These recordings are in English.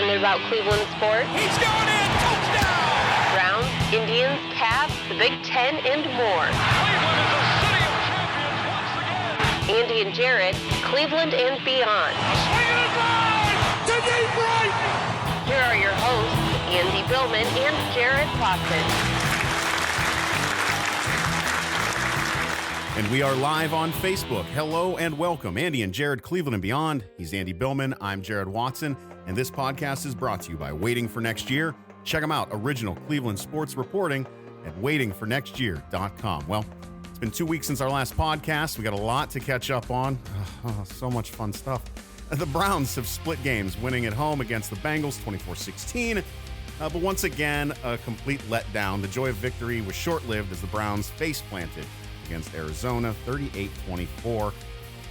passionate about Cleveland sports. He's going in! Touchdown! Browns, Indians, Cavs, the Big Ten, and more. Cleveland is a city of champions once again! Andy and Jarid, Cleveland and beyond. A swing and a drive! To deep right! Here are your hosts, Andy Billman and Jarid Watson. And we are live on Facebook. Hello and welcome. Andy and Jarid, Cleveland and beyond. He's Andy Billman. I'm Jarid Watson. And this podcast is brought to you by Waiting for Next Year. Check them out, original Cleveland sports reporting at waitingfornextyear.com. Well, it's been 2 weeks since our last podcast. We got a lot to catch up on. So much fun stuff. The Browns have split games, winning at home against the Bengals 24-16. But once again, a complete letdown. The joy of victory was short-lived as the Browns face-planted against Arizona, 38-24.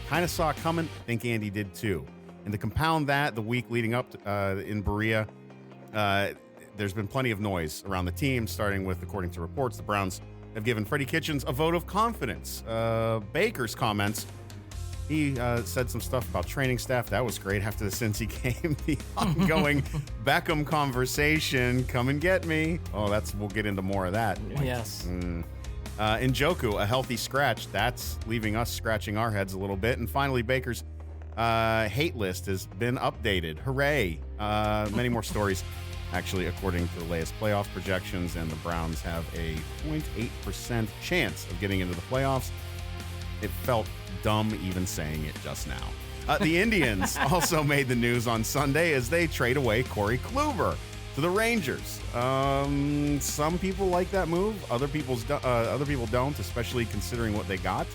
Kind of saw it coming. I think Andy did too. And to compound that, the week leading up to, in Berea, there's been plenty of noise around the team, starting with, according to reports, the Browns have given Freddie Kitchens a vote of confidence. Baker's comments, he said some stuff about training staff. That was great after the Cincy game. The ongoing Beckham conversation, come and get me. Oh, we'll get into more of that. Yes. Njoku, a healthy scratch. That's leaving us scratching our heads a little bit. And finally, Baker's hate list has been updated. Hooray. Many more stories, actually, according to the latest playoff projections, and the Browns have a 0.8% chance of getting into the playoffs. It felt dumb even saying it just now. The Indians also made the news on Sunday as they trade away Corey Kluber to the Rangers. Some people like that move. Other people don't, especially considering what they got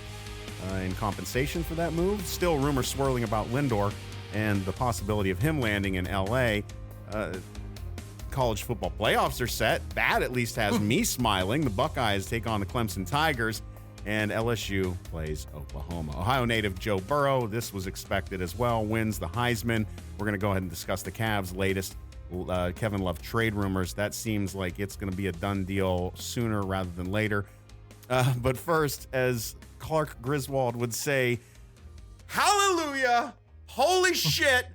in compensation for that move. Still rumors swirling about Lindor and the possibility of him landing in L.A. College football playoffs are set. That at least has me smiling. The Buckeyes take on the Clemson Tigers, and LSU plays Oklahoma. Ohio native Joe Burrow, this was expected as well, wins the Heisman. We're going to go ahead and discuss the Cavs' latest Kevin Love trade rumors. That seems like it's going to be a done deal sooner rather than later. But first, as Clark Griswold would say, hallelujah, holy shit,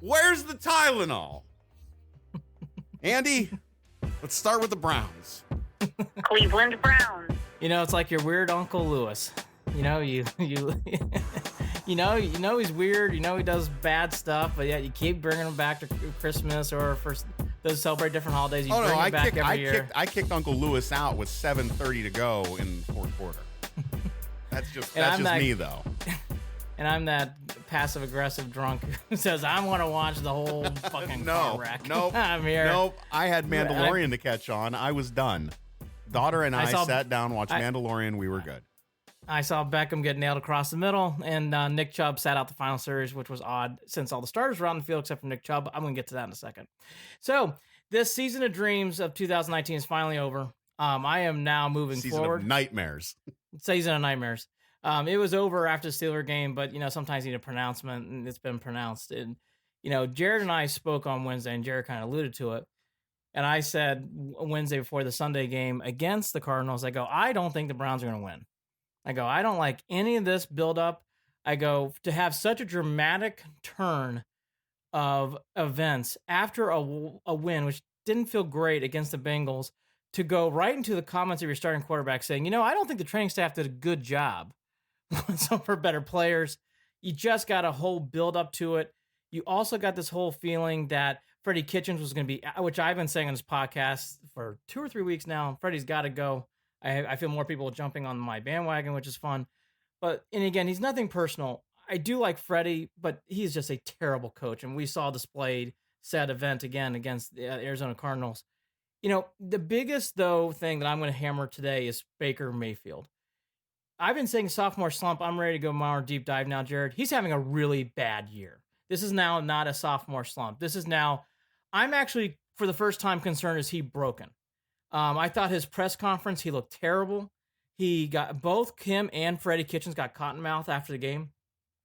where's the Tylenol? Andy, let's start with the Browns. Cleveland Browns. You know, it's like your weird Uncle Lewis. You know, you know he's weird. You know he does bad stuff, but yet you keep bringing him back to Christmas or for those celebrate different holidays. You bring him back every year. I kicked Uncle Lewis out with 7:30 to go in the fourth quarter. That's just me though. And I'm that passive aggressive drunk who says I want to watch the whole fucking car wreck. Nope. I'm here. Nope. I had Mandalorian to catch on. I was done. Daughter and I sat down, watched Mandalorian. We were good. I saw Beckham get nailed across the middle, and Nick Chubb sat out the final series, which was odd since all the starters were out in the field except for Nick Chubb. I'm going to get to that in a second. So this season of dreams of 2019 is finally over. I am now moving forward. Season of nightmares. Season of nightmares. It was over after the Steeler game, but, sometimes you need a pronouncement, and it's been pronounced. And, Jared and I spoke on Wednesday, and Jared kind of alluded to it. And I said Wednesday before the Sunday game against the Cardinals, I go, I don't think the Browns are going to win. I go, I don't like any of this buildup. I go, to have such a dramatic turn of events after a win, which didn't feel great against the Bengals, to go right into the comments of your starting quarterback saying, I don't think the training staff did a good job. Some for better players. You just got a whole build up to it. You also got this whole feeling that Freddie Kitchens was going to be, which I've been saying on this podcast for 2 or 3 weeks now. Freddie's got to go. I feel more people jumping on my bandwagon, which is fun. But, and again, he's nothing personal. I do like Freddie, but he's just a terrible coach. And we saw displayed said event again against the Arizona Cardinals. The biggest, though, thing that I'm going to hammer today is Baker Mayfield. I've been saying sophomore slump. I'm ready to go more deep dive now, Jared. He's having a really bad year. This is now not a sophomore slump. This is now, I'm actually, for the first time, concerned, is he broken? I thought his press conference, he looked terrible. He got, both him and Freddie Kitchens got cottonmouth after the game,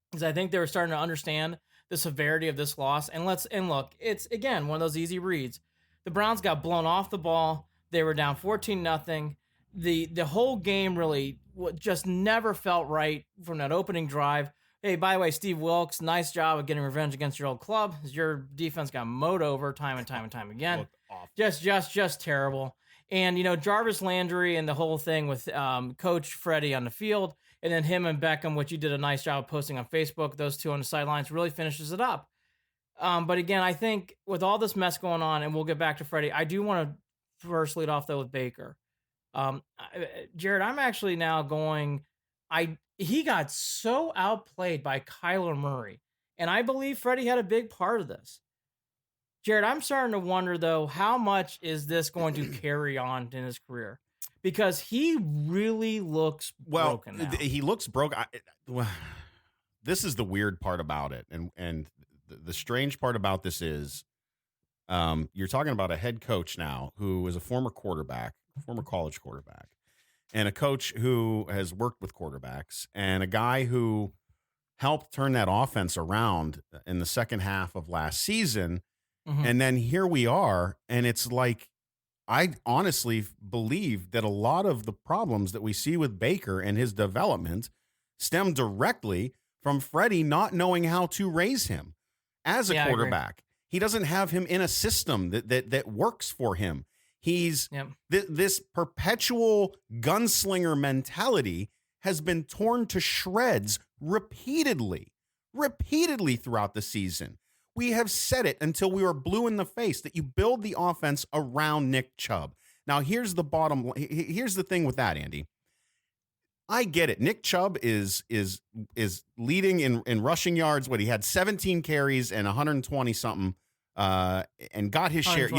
because I think they were starting to understand the severity of this loss. And look, it's, again, one of those easy reads. The Browns got blown off the ball. They were down 14-0. The whole game really just never felt right from that opening drive. Hey, by the way, Steve Wilkes, nice job of getting revenge against your old club. Your defense got mowed over time and time again. Looked awful. Just terrible. And, Jarvis Landry and the whole thing with Coach Freddie on the field, and then him and Beckham, which you did a nice job of posting on Facebook, those two on the sidelines, really finishes it up. But again, I think with all this mess going on, and we'll get back to Freddie, I do want to first lead off, though, with Baker. Jared, I'm actually now going... He got so outplayed by Kyler Murray, and I believe Freddie had a big part of this. Jared, I'm starting to wonder, though, how much is this going to carry on in his career? Because he really looks broken now. He looks broken. This is the weird part about it, and the strange part about this is you're talking about a head coach now who is a former college quarterback, and a coach who has worked with quarterbacks, and a guy who helped turn that offense around in the second half of last season. Mm-hmm. And then here we are, and it's like, I honestly believe that a lot of the problems that we see with Baker and his development stem directly from Freddie not knowing how to raise him as a quarterback. He doesn't have him in a system that works for him. He's this perpetual gunslinger mentality has been torn to shreds repeatedly throughout the season. We have said it until we were blue in the face that you build the offense around Nick Chubb. Now, here's the thing with that, Andy. I get it. Nick Chubb is leading in rushing yards. He had 17 carries and 120 something, and got his share.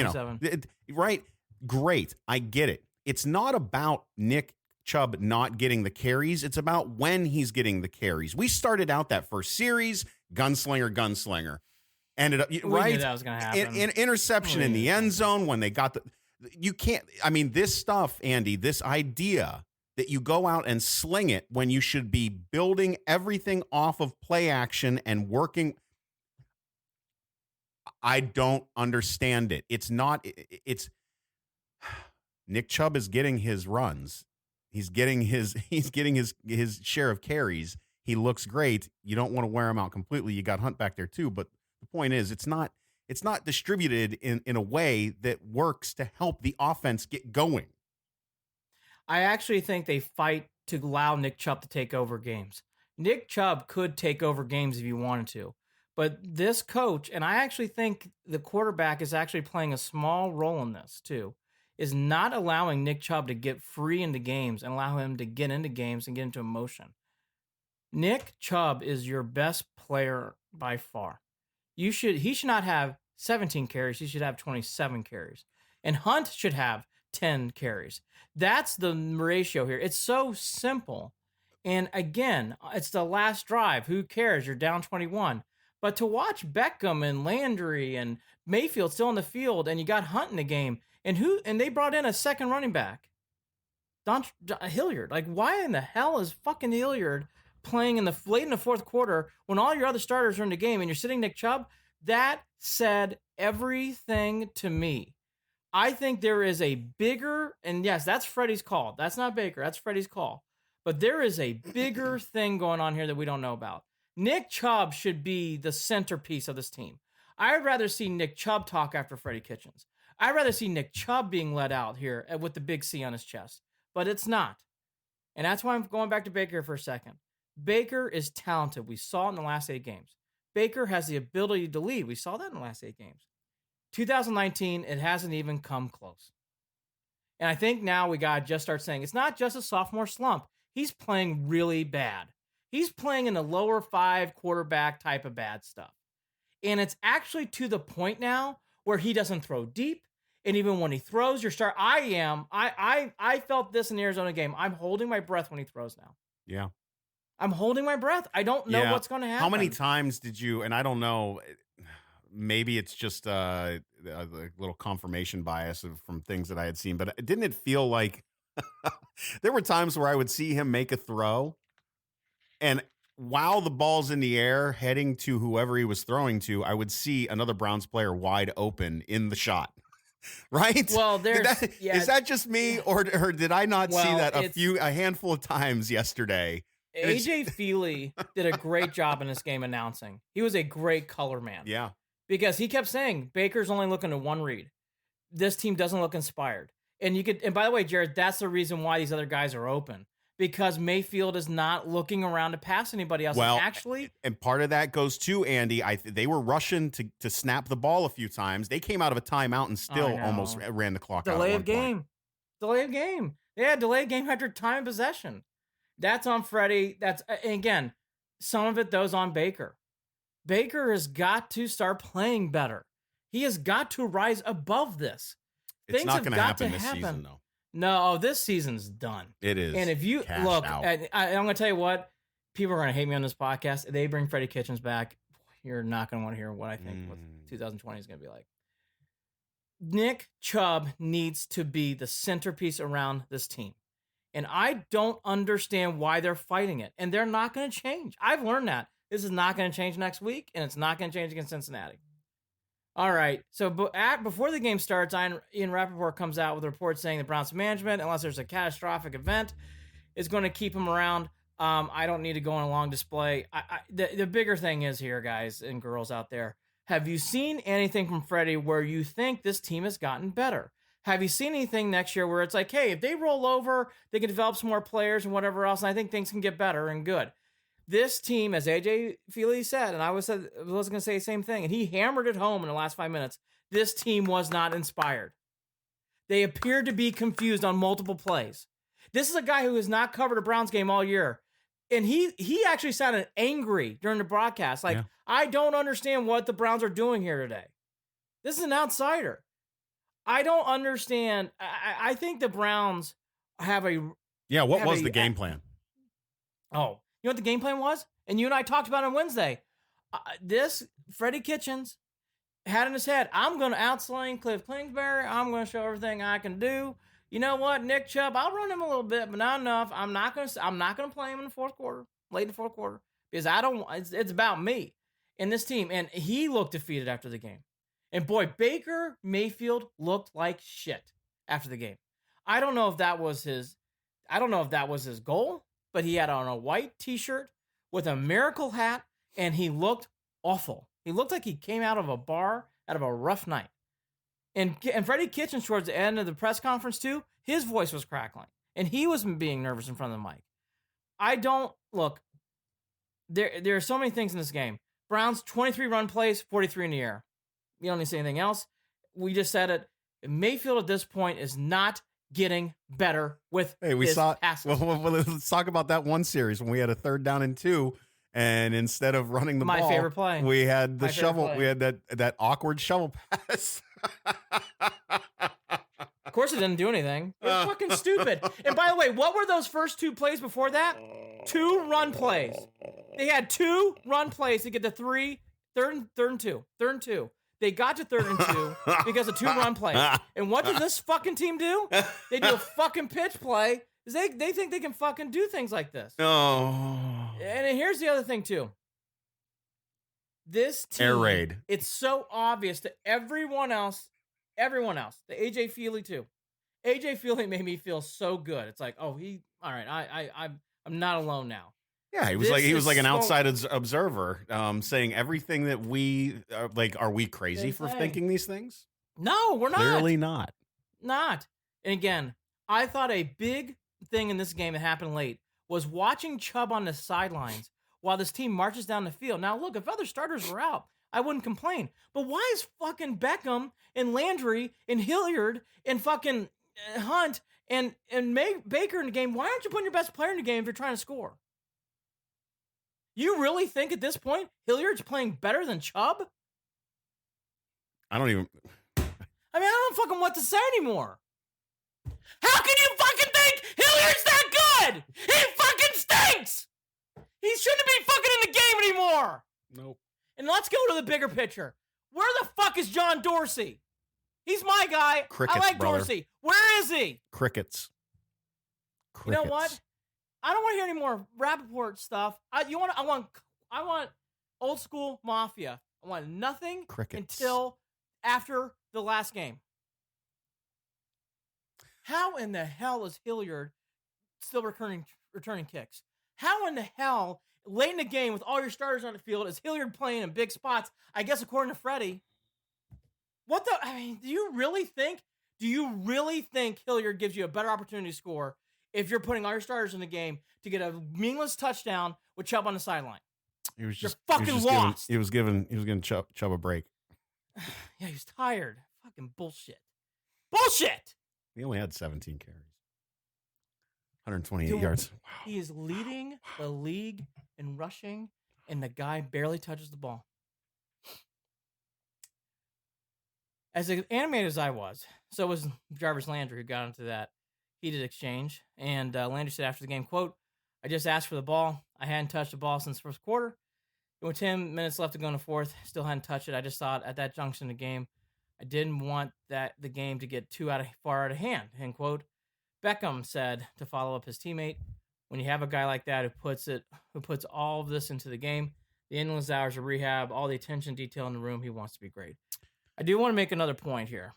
Right? Great. I get it. It's not about Nick Chubb not getting the carries. It's about when he's getting the carries. We started out that first series, gunslinger. Ended up right. Knew that was going to happen. Interception in the end zone when they got you can't. I mean, this stuff, Andy. This idea that you go out and sling it when you should be building everything off of play action and working. I don't understand it. It's not. It's Nick Chubb is getting his runs. He's getting his share of carries. He looks great. You don't want to wear him out completely. You got Hunt back there too, but the point is it's not distributed in a way that works to help the offense get going. I actually think they fight to allow Nick Chubb to take over games. Nick Chubb could take over games if he wanted to, but this coach, and I actually think the quarterback is actually playing a small role in this too, is not allowing Nick Chubb to get free into games and allow him to get into games and get into emotion. Nick Chubb is your best player by far. He should not have 17 carries. He should have 27 carries. And Hunt should have 10 carries. That's the ratio here. It's so simple. And again, it's the last drive. Who cares? You're down 21. But to watch Beckham and Landry and Mayfield still in the field, and you got Hunt in the game, and they brought in a second running back, Hilliard. Like, why in the hell is fucking Hilliard playing late in the fourth quarter when all your other starters are in the game and you're sitting Nick Chubb? That said everything to me. I think there is a bigger, and yes, that's Freddie's call. That's not Baker. That's Freddie's call. But there is a bigger thing going on here that we don't know about. Nick Chubb should be the centerpiece of this team. I'd rather see Nick Chubb talk after Freddie Kitchens. I'd rather see Nick Chubb being let out here with the big C on his chest. But it's not. And that's why I'm going back to Baker for a second. Baker is talented. We saw it in the last 8 games. Baker has the ability to lead. We saw that in the last 8 games. 2019, it hasn't even come close. And I think now we got to just start saying it's not just a sophomore slump. He's playing really bad. He's playing in the lower 5 quarterback type of bad stuff. And it's actually to the point now where he doesn't throw deep. And even when he throws, I felt this in the Arizona game. I'm holding my breath when he throws now. Yeah. I'm holding my breath. I don't know what's going to happen. How many times did you, and I don't know, maybe it's just a little confirmation bias from things that I had seen, but didn't it feel like there were times where I would see him make a throw, and while the ball's in the air heading to whoever he was throwing to, I would see another Browns player wide open in the shot. Right? Well, is that just me, or did I not see that a handful of times yesterday? AJ Feely did a great job in this game announcing. He was a great color man. Yeah. Because he kept saying Baker's only looking to one read. This team doesn't look inspired. And by the way, Jared, that's the reason why these other guys are open. Because Mayfield is not looking around to pass anybody else. Well, and part of that goes to Andy. They were rushing to snap the ball a few times. They came out of a timeout and still almost ran the clock out. Delay of game. They had delayed game after time of possession. That's on Freddie. And again, some of it those on Baker. Baker has got to start playing better. He has got to rise above this. It's not going to happen this season, though. No, this season's done. It is. And if you look, I'm going to tell you what, people are going to hate me on this podcast. If they bring Freddie Kitchens back, you're not going to want to hear what I think what 2020 is going to be like. Nick Chubb needs to be the centerpiece around this team. And I don't understand why they're fighting it. And they're not going to change. I've learned that. This is not going to change next week, and it's not going to change against Cincinnati. All right, so before the game starts, Ian Rappaport comes out with a report saying the Browns management, unless there's a catastrophic event, is going to keep him around. I don't need to go on a long display. The bigger thing is here, guys and girls out there, have you seen anything from Freddie where you think this team has gotten better? Have you seen anything next year where it's like, hey, if they roll over, they can develop some more players and whatever else, and I think things can get better and good. This team, as AJ Feely said, and I was going to say the same thing, and he hammered it home in the last 5 minutes, this team was not inspired. They appeared to be confused on multiple plays. This is a guy who has not covered a Browns game all year, and he actually sounded angry during the broadcast. Like, I don't understand what the Browns are doing here today. This is an outsider. I don't understand. I think the Browns have a... Yeah, what was the game plan? Oh, you know what the game plan was? And you and I talked about it on Wednesday. This Freddie Kitchens had in his head, I'm going to outslang Cliff Kingsbury. I'm going to show everything I can do. You know what, Nick Chubb, I'll run him a little bit, but not enough. I'm not going to play him in the fourth quarter, late in the fourth quarter, because it's about me and this team. And he looked defeated after the game. And boy, Baker Mayfield looked like shit after the game. I don't know if that was his goal, but he had on a white t-shirt with a miracle hat, and he looked awful. He looked like he came out of a bar, out of a rough night. And Freddie Kitchens, towards the end of the press conference too, his voice was crackling, and he was being nervous in front of the mic. There are so many things in this game. Browns, 23 run plays, 43 in the air. You don't need to say anything else. We just said it. Mayfield at this point is not getting better with passes. Well, let's talk about that one series when we had a 3rd down and 2, and instead of running the ball, my favorite play, we had the shovel. We had that awkward shovel pass. Of course, it didn't do anything. It was fucking stupid. And by the way, what were those first 2 plays before that? 2 run plays. They had 2 run plays to get to third and two. They got to 3rd and 2 because of 2 run plays. And what does this fucking team do? They do a fucking pitch play. They think they can fucking do things like this. Oh. And here's the other thing, too. This team, air raid. It's so obvious to everyone else, the AJ Feely, too. AJ Feely made me feel so good. It's like, all right, I'm not alone now. Yeah, he was like an outside observer, saying everything that we are we crazy for thinking these things? No, we're not. Clearly not. Not. And again, I thought a big thing in this game that happened late was watching Chubb on the sidelines while this team marches down the field. Now, look, if other starters were out, I wouldn't complain. But why is fucking Beckham and Landry and Hilliard and fucking Hunt and Baker in the game? Why aren't you putting your best player in the game if you're trying to score? You really think at this point Hilliard's playing better than Chubb? I don't don't fucking what to say anymore. How can you fucking think Hilliard's that good? He fucking stinks! He shouldn't be fucking in the game anymore! Nope. And let's go to the bigger picture. Where the fuck is John Dorsey? He's my guy. Crickets, I like brother. Dorsey. Where is he? Crickets. You know what? I don't want to hear any more Rappaport stuff. I want old school mafia. I want nothing until after the last game. How in the hell is Hilliard still returning kicks? How in the hell, late in the game with all your starters on the field, is Hilliard playing in big spots? I guess according to Freddie. Do you really think Hilliard gives you a better opportunity to score if you're putting all your starters in the game to get a meaningless touchdown with Chubb on the sideline? He was just lost. He was giving Chubb a break. Yeah, he was tired. Fucking bullshit. He only had 17 carries. 128 yards. Wow. He is leading the league in rushing, and the guy barely touches the ball. As animated as I was, so was Jarvis Landry, who got into that heated exchange. And Landry said after the game, quote, "I just asked for the ball. I hadn't touched the ball since the first quarter. With 10 minutes left to go in the fourth, still hadn't touched it. I just thought at that junction in the game, I didn't want the game to get far out of hand," end quote. Beckham said to follow up his teammate, "When you have a guy like that who puts all of this into the game, the endless hours of rehab, all the attention detail in the room, he wants to be great." I do want to make another point here.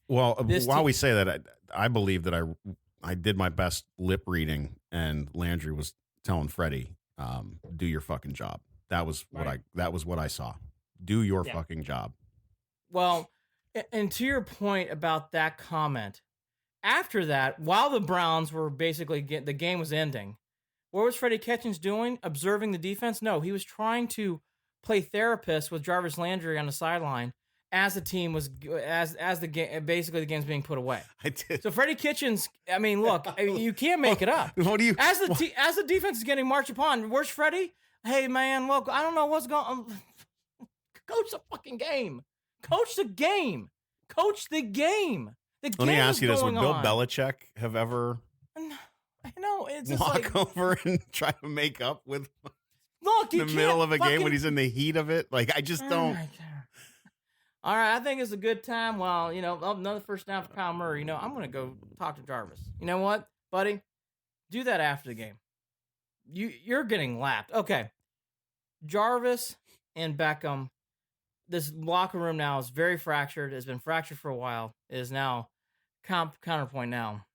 While we say that, I believe that I did my best lip reading, and Landry was telling Freddie, "Do your fucking job." That was what I saw. Do your fucking job. Well, and to your point about that comment, after that, while the Browns were basically the game was ending, what was Freddie Kitchens doing? Observing the defense? No, he was trying to play therapist with Jarvis Landry on the sideline as the team was as the game basically the game's being put away. I did. So Freddie Kitchens, you can't make it up. What do you as the defense is getting marched upon? Where's Freddie? Hey man, look, I don't know what's going on. Coach the fucking game. Coach the game. Let me ask you this: would Bill Belichick have ever? I know it's just walk over and try to make up with in the middle of a game when he's in the heat of it? Like, I just don't. All right, I think it's a good time. Well, another first down for Kyle Murray. I'm going to go talk to Jarvis. You know what, buddy? Do that after the game. You're getting lapped. Okay. Jarvis and Beckham, this locker room now is very fractured. It's been fractured for a while. It is now counterpoint now.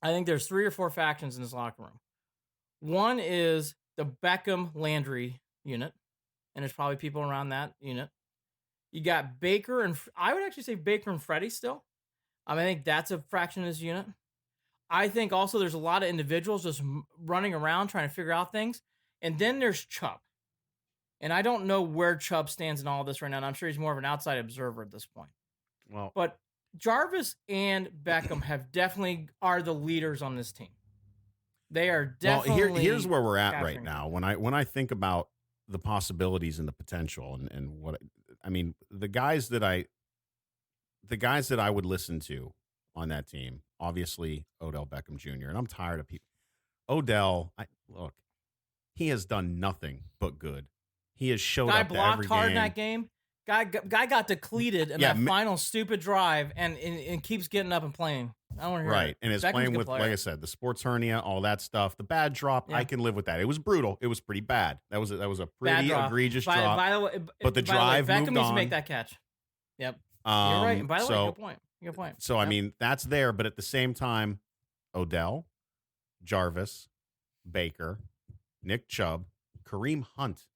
I think there's 3 or 4 factions in this locker room. One is the Beckham-Landry unit, and there's probably people around that unit. You got Baker, and I would actually say Baker and Freddie still. I think that's a fraction of this unit. I think also there's a lot of individuals just running around trying to figure out things. And then there's Chubb. And I don't know where Chubb stands in all of this right now. And I'm sure he's more of an outside observer at this point. Well, but Jarvis and Beckham definitely are the leaders on this team. They are definitely. Well, here's where we're at right now. When I think about the possibilities and the potential and what the guys that I would listen to on that team, obviously Odell Beckham Jr. And I'm tired of people. Odell, look, he has done nothing but good. He has showed up to every game. Guy blocked hard in that game. Guy got depleted in that final stupid drive and keeps getting up and playing. I don't want to hear right. And is playing with, like I said, the sports hernia, all that stuff. The bad drop, I can live with that. It was brutal. It was pretty bad. That was a pretty egregious drop. By the way, but the drive Beckham moved needs on. to make that catch. Yep. You're right. And by the way, good point. So, yep. That's there. But at the same time, Odell, Jarvis, Baker, Nick Chubb, Kareem Hunt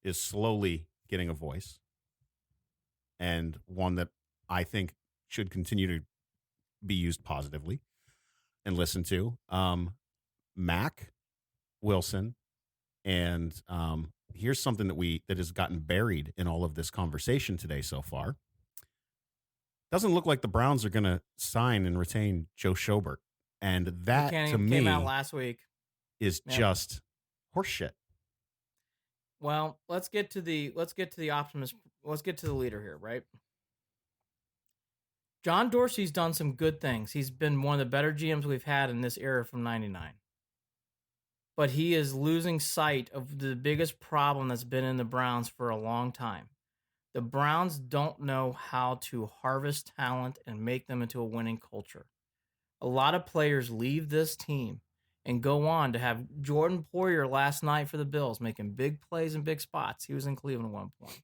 is slowly getting a voice, and one that I think should continue to be used positively and listened to. Mac Wilson, and here's something that has gotten buried in all of this conversation today so far. Doesn't look like the Browns are going to sign and retain Joe Schobert, and that to me came out last week is just horseshit. Well, let's get to the optimist. Let's get to the leader here, right? John Dorsey's done some good things. He's been one of the better GMs we've had in this era from '99. But he is losing sight of the biggest problem that's been in the Browns for a long time. The Browns don't know how to harvest talent and make them into a winning culture. A lot of players leave this team and go on to have Jordan Poyer last night for the Bills, making big plays in big spots. He was in Cleveland at one point.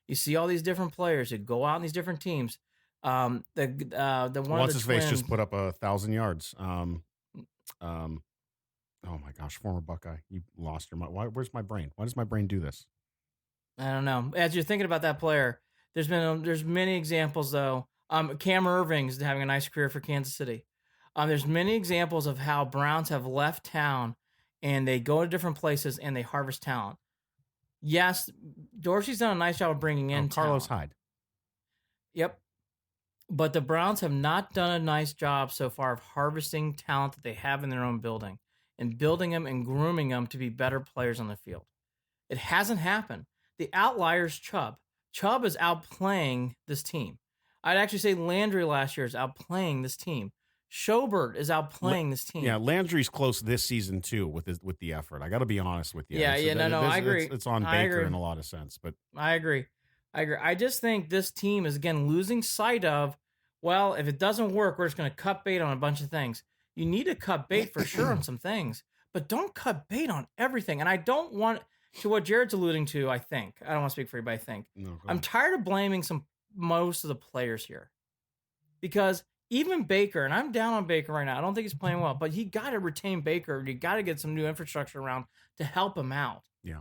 You see all these different players that go out in these different teams. The one What's of his the twins, face just put up 1,000 yards. Oh my gosh, former Buckeye, you lost your mind. Where's my brain? Why does my brain do this? I don't know. As you're thinking about that player, there's many examples though. Cam Irving's having a nice career for Kansas City. There's many examples of how Browns have left town and they go to different places and they harvest talent. Yes, Dorsey's done a nice job of bringing in Carlos talent. Hyde. Yep. But the Browns have not done a nice job so far of harvesting talent that they have in their own building and building them and grooming them to be better players on the field. It hasn't happened. The outlier's Chubb. Chubb is outplaying this team. I'd actually say Landry last year is outplaying this team. Schobert is outplaying this team. Yeah, Landry's close this season too with the effort. I got to be honest with you. Yeah, I agree. It's on Baker in a lot of sense, but I agree. I just think this team is again losing sight of, well, if it doesn't work, we're just going to cut bait on a bunch of things. You need to cut bait for sure on some things, but don't cut bait on everything. And I don't want to what Jared's alluding to. I don't want to speak for you, but I think I'm tired of blaming most of the players here, because even Baker, and I'm down on Baker right now. I don't think he's playing well, but you got to retain Baker. You got to get some new infrastructure around to help him out. Yeah.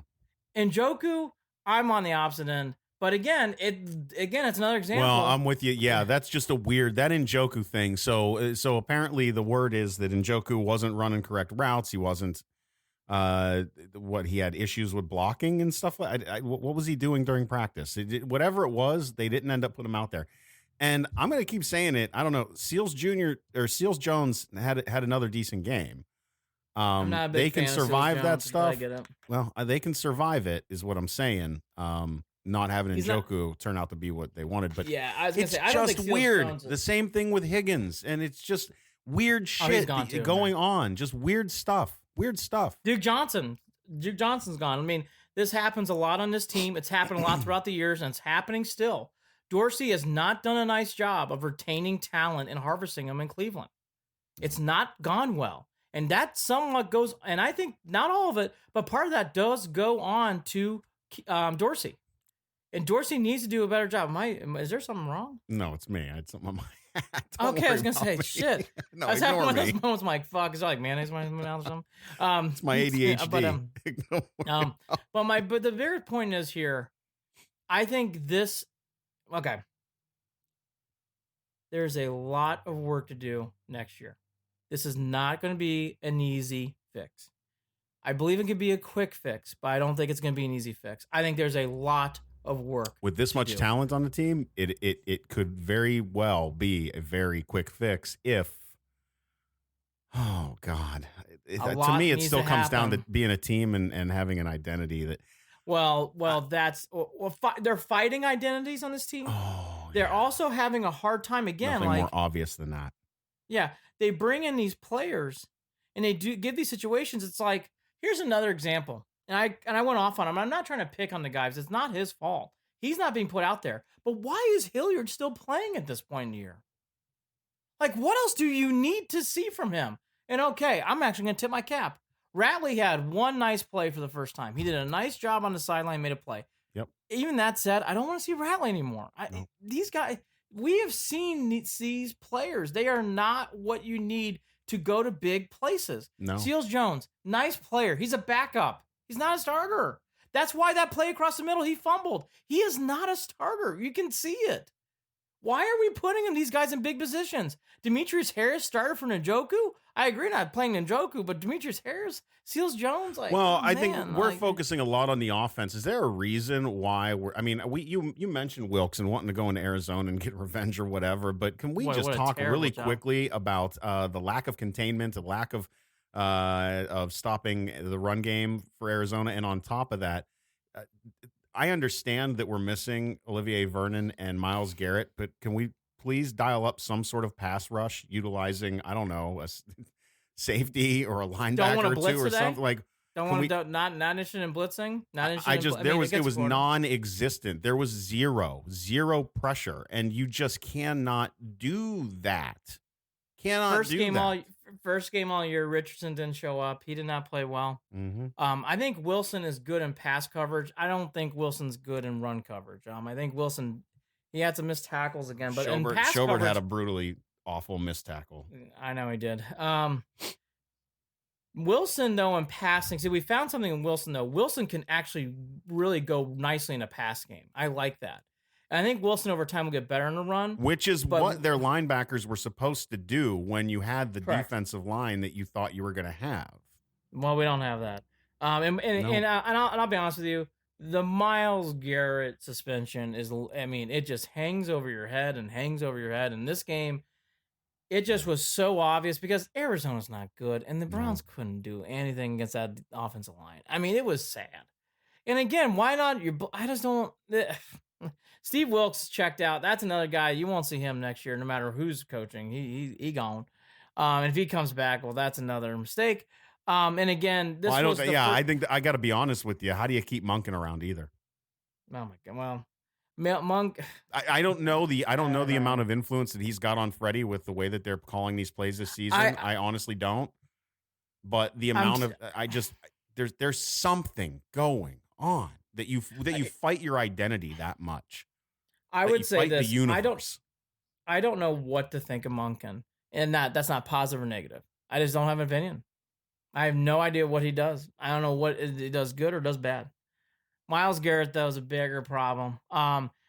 And Njoku, I'm on the opposite end. But again, it's another example. Well, I'm with you. Yeah, that's just that Njoku thing. So apparently the word is that Njoku wasn't running correct routes. He wasn't. He had issues with blocking and stuff. What was he doing during practice? Whatever it was, they didn't end up putting him out there. And I'm going to keep saying it. I don't know. Seals Jones had another decent game. They can survive that stuff. Well, they can survive it, is what I'm saying. Not having Njoku turn out to be what they wanted, but yeah, I was gonna say, I don't think just Seals weird. Jones is... The same thing with Higgins, and it's just weird shit going on. Just weird stuff. Weird stuff. Duke Johnson's gone. I mean, this happens a lot on this team. It's happened a lot throughout the years, and it's happening still. Dorsey has not done a nice job of retaining talent and harvesting them in Cleveland. It's not gone well. And that somewhat goes, and I think not all of it, but part of that does go on to Dorsey. And Dorsey needs to do a better job. Is there something wrong? No, it's me. I had something on my hat. Okay, I was going to say, shit. No, I was having one of those me. moments, I'm like, fuck, is it like mayonnaise in my mouth or something? It's my ADHD. But the bigger point is here, I think there's a lot of work to do next year. This is not going to be an easy fix. I believe it could be a quick fix, but I don't think it's going to be an easy fix. I think there's a lot of work. With this much talent on the team, it could very well be a very quick fix if, oh God. To me, it still comes down to being a team and having an identity that. They're fighting identities on this team. They're also having a hard time again. Nothing more obvious than that. Yeah, they bring in these players and they do give these situations. It's like, here's another example. And I went off on him. I'm not trying to pick on the guys. It's not his fault. He's not being put out there. But why is Hilliard still playing at this point in the year? Like, what else do you need to see from him? And okay, I'm actually going to tip my cap. Ratley had one nice play for the first time. He did a nice job on the sideline, made a play. Yep. Even that said, I don't want to see Ratley anymore. No. These guys, we have seen these players. They are not what you need to go to big places. No. Seals Jones, nice player. He's a backup. He's not a starter. That's why that play across the middle, he fumbled. He is not a starter. You can see it. Why are we putting these guys in big positions? Demetrius Harris started for Njoku? I agree not playing Njoku, but Demetrius Harris, Seals Jones, I think we're focusing a lot on the offense. Is there a reason why you mentioned Wilkes and wanting to go into Arizona and get revenge or whatever, but can we just talk really quickly about the lack of containment, the lack of stopping the run game for Arizona, and on top of that, I understand that we're missing Olivier Vernon and Myles Garrett, but can we please dial up some sort of pass rush utilizing, I don't know, a safety or a linebacker or two or something like? Not interested in blitzing. It was non-existent. There was zero pressure, and you just cannot do that. First game all year, Richardson didn't show up. He did not play well. Mm-hmm. I think Wilson is good in pass coverage. I don't think Wilson's good in run coverage. I think Wilson, he had some missed tackles again, but in pass coverage, had a brutally awful missed tackle. I know he did. Wilson, though, in passing, see, we found something in Wilson, though. Wilson can actually really go nicely in a pass game. I like that. And I think Wilson over time will get better in the run. Which is what their linebackers were supposed to do when you had the defensive line that you thought you were going to have. Well, we don't have that. And I'll be honest with you, the Myles Garrett suspension is, I mean, it just hangs over your head and hangs over your head. In this game, it just was so obvious because Arizona's not good, and the Browns couldn't do anything against that offensive line. I mean, it was sad. And again, why not? I just don't. Steve Wilkes checked out. That's another guy. You won't see him next year, no matter who's coaching. He gone. And if he comes back, well, that's another mistake. And again, this I think I got to be honest with you. How do you keep Monken around either? Oh my God. Well, Monk. I don't know the amount of influence that he's got on Freddie with the way that they're calling these plays this season. I honestly don't. But the amount there's something going on that you fight your identity that much. I would say this. The universe. I don't know what to think of Monken, and that's not positive or negative. I just don't have an opinion. I have no idea what he does. I don't know what he does good or does bad. Myles Garrett, though, is a bigger problem.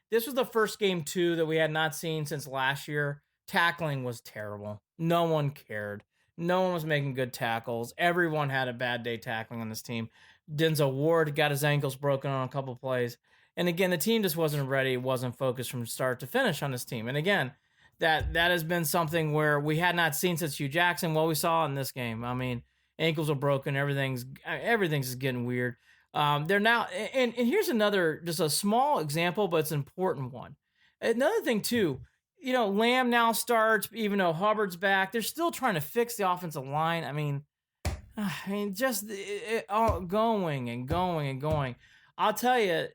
This was the first game, too, that we had not seen since last year. Tackling was terrible. No one cared. No one was making good tackles. Everyone had a bad day tackling on this team. Denzel Ward got his ankles broken on a couple plays. And again, the team just wasn't ready, wasn't focused from start to finish on this team. And again, that has been something where we had not seen since Hugh Jackson. What we saw in this game, I mean, ankles are broken. Everything's just getting weird. They're now, and here's another, just a small example, but it's an important one. Another thing too, Lamb now starts, even though Hubbard's back. They're still trying to fix the offensive line. I mean, just all going and going and going. I'll tell you,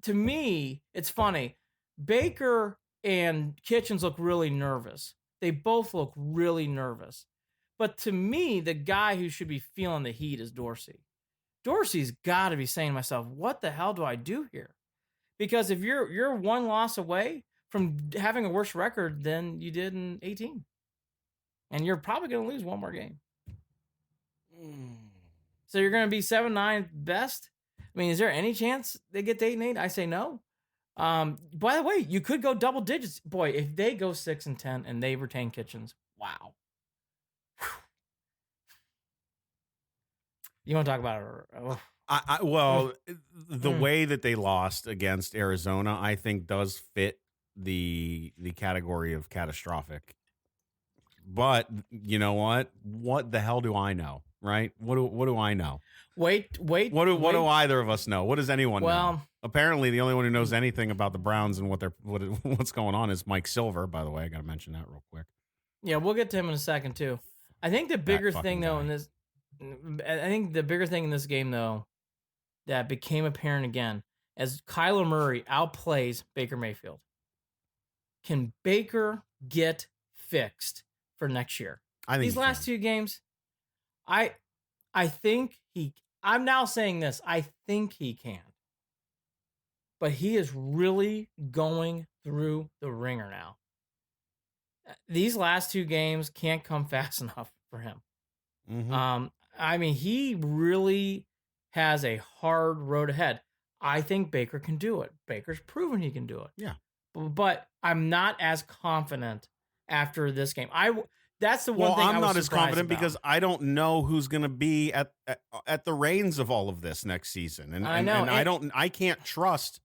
to me, it's funny. Baker and Kitchens look really nervous. They both look really nervous. But to me, the guy who should be feeling the heat is Dorsey. Dorsey's got to be saying to myself, what the hell do I do here? Because if you're one loss away from having a worse record than you did in 18. And you're probably going to lose one more game. So you're going to be 7-9 best? I mean, is there any chance they get to 8-8? I say no. By the way, you could go double digits. Boy, if they go 6-10 and they retain Kitchens, wow. You want to talk about it? The way that they lost against Arizona, I think, does fit the category of catastrophic. But you know what? What the hell do I know, right? What do I know? Wait. What do either of us know? What does anyone know? Apparently, the only one who knows anything about the Browns and what's going on is Mike Silver. By the way, I got to mention that real quick. Yeah, we'll get to him in a second too. I think the bigger thing though in this. I think the bigger thing in this game, though, that became apparent again, as Kyler Murray outplays Baker Mayfield. Can Baker get fixed for next year? I think these last two games, I think I'm now saying this. I think he can. But he is really going through the ringer now. These last two games can't come fast enough for him. Mm-hmm. I mean, he really has a hard road ahead. I think Baker can do it. Baker's proven he can do it. Yeah. But I'm not as confident after this game. That's the one thing I'm not as confident about. because I don't know who's going to be at the reins of all of this next season. And I know. And I can't trust.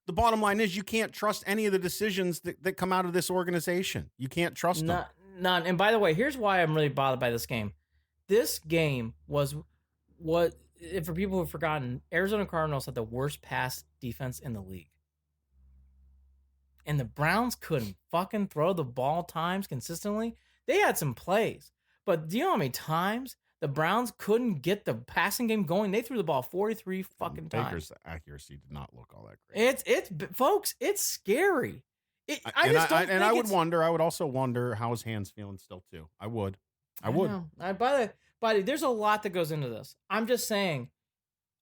The bottom line is you can't trust any of the decisions that come out of this organization. You can't trust them. None. And by the way, here's why I'm really bothered by this game. This game was for people who've forgotten, Arizona Cardinals had the worst pass defense in the league. And the Browns couldn't fucking throw the ball times consistently. They had some plays. But do you know how many times the Browns couldn't get the passing game going? They threw the ball 43 fucking times. Baker's accuracy did not look all that great. It's folks, it's scary. I would also wonder how his hand's feeling still too. I would. But there's a lot that goes into this. I'm just saying,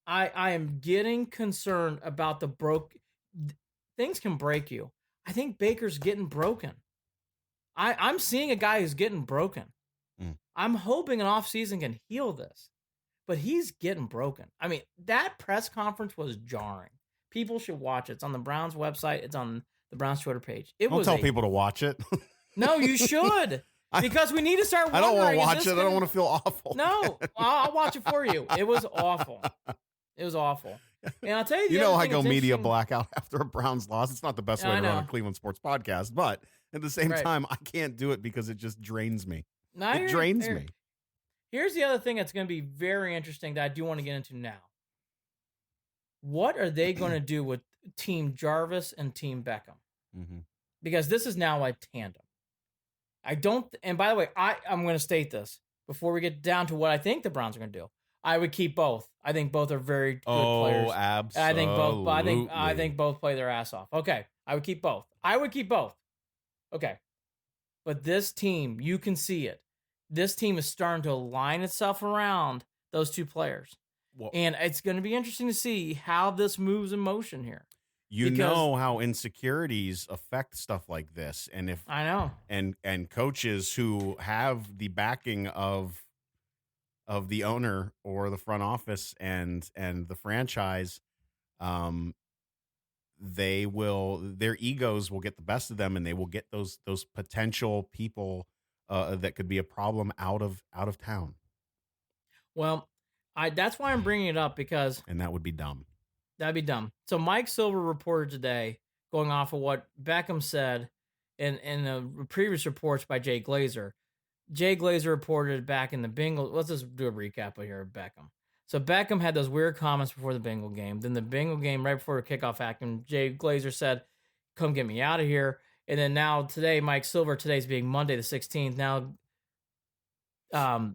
I am getting concerned about things can break you. I think Baker's getting broken. I'm seeing a guy who's getting broken. I'm hoping an offseason can heal this, but he's getting broken. I mean, that press conference was jarring. People should watch it. It's on the Browns website. It's on the Browns Twitter page. Don't tell people to watch it. No, you should. Because we need to start wondering. I don't want to watch it. I don't want to feel awful. No, I'll watch it for you. It was awful. It was awful. And I'll tell you, you know, I go media blackout after a Browns loss. It's not the best way to run a Cleveland sports podcast, but at the same time, I can't do it because it just drains me. It drains me. Here's the other thing that's going to be very interesting that I do want to get into now. What are they going to do with Team Jarvis and Team Beckham? Mm-hmm. Because this is now a tandem. And by the way, I'm going to state this before we get down to what I think the Browns are going to do. I would keep both. I think both are very good players. Oh, absolutely. I think both play their ass off. Okay. I would keep both. Okay. But this team, you can see it. This team is starting to align itself around those two players. Well, and it's going to be interesting to see how this moves in motion here. You know how insecurities affect stuff like this. And if I know, and coaches who have the backing of the owner or the front office and the franchise, their egos will get the best of them, and they will get those potential people that could be a problem out of town. Well, that's why I'm bringing it up, because that would be dumb. That'd be dumb. So Mike Silver reported today, going off of what Beckham said in the previous reports by Jay Glazer. Jay Glazer reported back in the Bengals. Let's just do a recap here of Beckham. So Beckham had those weird comments before the Bengal game. Then the Bengal game, right before the kickoff act, and Jay Glazer said, "Come get me out of here." And then now today, Mike Silver, today's being Monday the 16th. Now,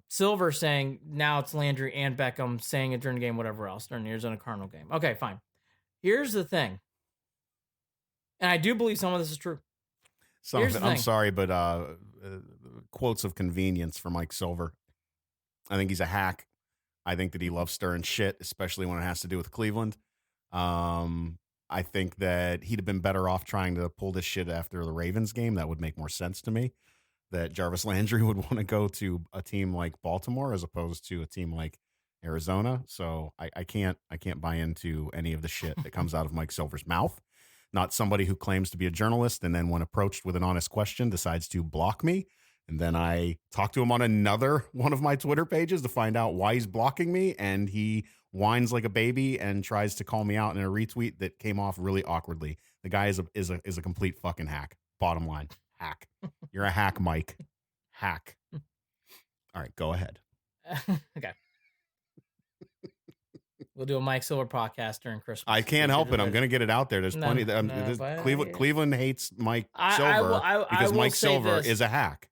Silver saying now it's Landry and Beckham saying it during the game, whatever else, during the Arizona Cardinal game. Okay, fine. Here's the thing. And I do believe some of this is true. I'm sorry, but quotes of convenience for Mike Silver. I think he's a hack. I think that he loves stirring shit, especially when it has to do with Cleveland. I think that he'd have been better off trying to pull this shit after the Ravens game. That would make more sense to me. That Jarvis Landry would want to go to a team like Baltimore as opposed to a team like Arizona. So I can't buy into any of the shit that comes out of Mike Silver's mouth. Not somebody who claims to be a journalist and then when approached with an honest question decides to block me. And then I talk to him on another one of my Twitter pages to find out why he's blocking me. And he whines like a baby and tries to call me out in a retweet that came off really awkwardly. The guy is a complete fucking hack. Bottom line, hack. You're a hack, Mike. Hack. All right, go ahead. Okay. We'll do a Mike Silver podcast during Christmas. I can't help it. I'm going to get it out there. There's plenty. Cleveland hates Mike Silver because Mike Silver is a hack.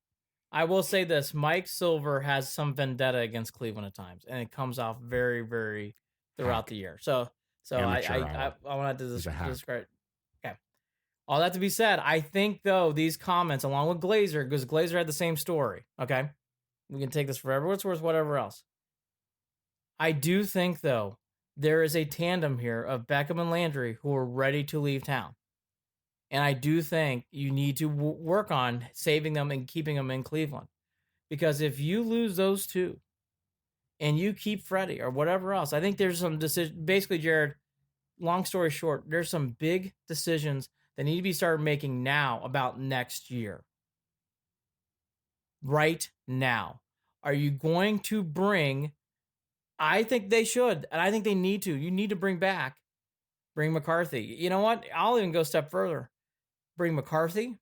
I will say this. Mike Silver has some vendetta against Cleveland at times, and it comes off very, very throughout the year. So I wanted to describe. Okay. All that to be said, I think, though, these comments, along with Glazer, because Glazer had the same story, okay? We can take this forever, it's worth whatever else. I do think, though, there is a tandem here of Beckham and Landry who are ready to leave town. And I do think you need to work on saving them and keeping them in Cleveland. Because if you lose those two and you keep Freddie or whatever else, I think there's some decision. Basically, Jared, long story short, there's some big decisions that need to be started making now about next year. Right now. Are you going to bring... I think they should, and I think they need to. You need to bring McCarthy. You know what? I'll even go a step further. Bring McCarthy.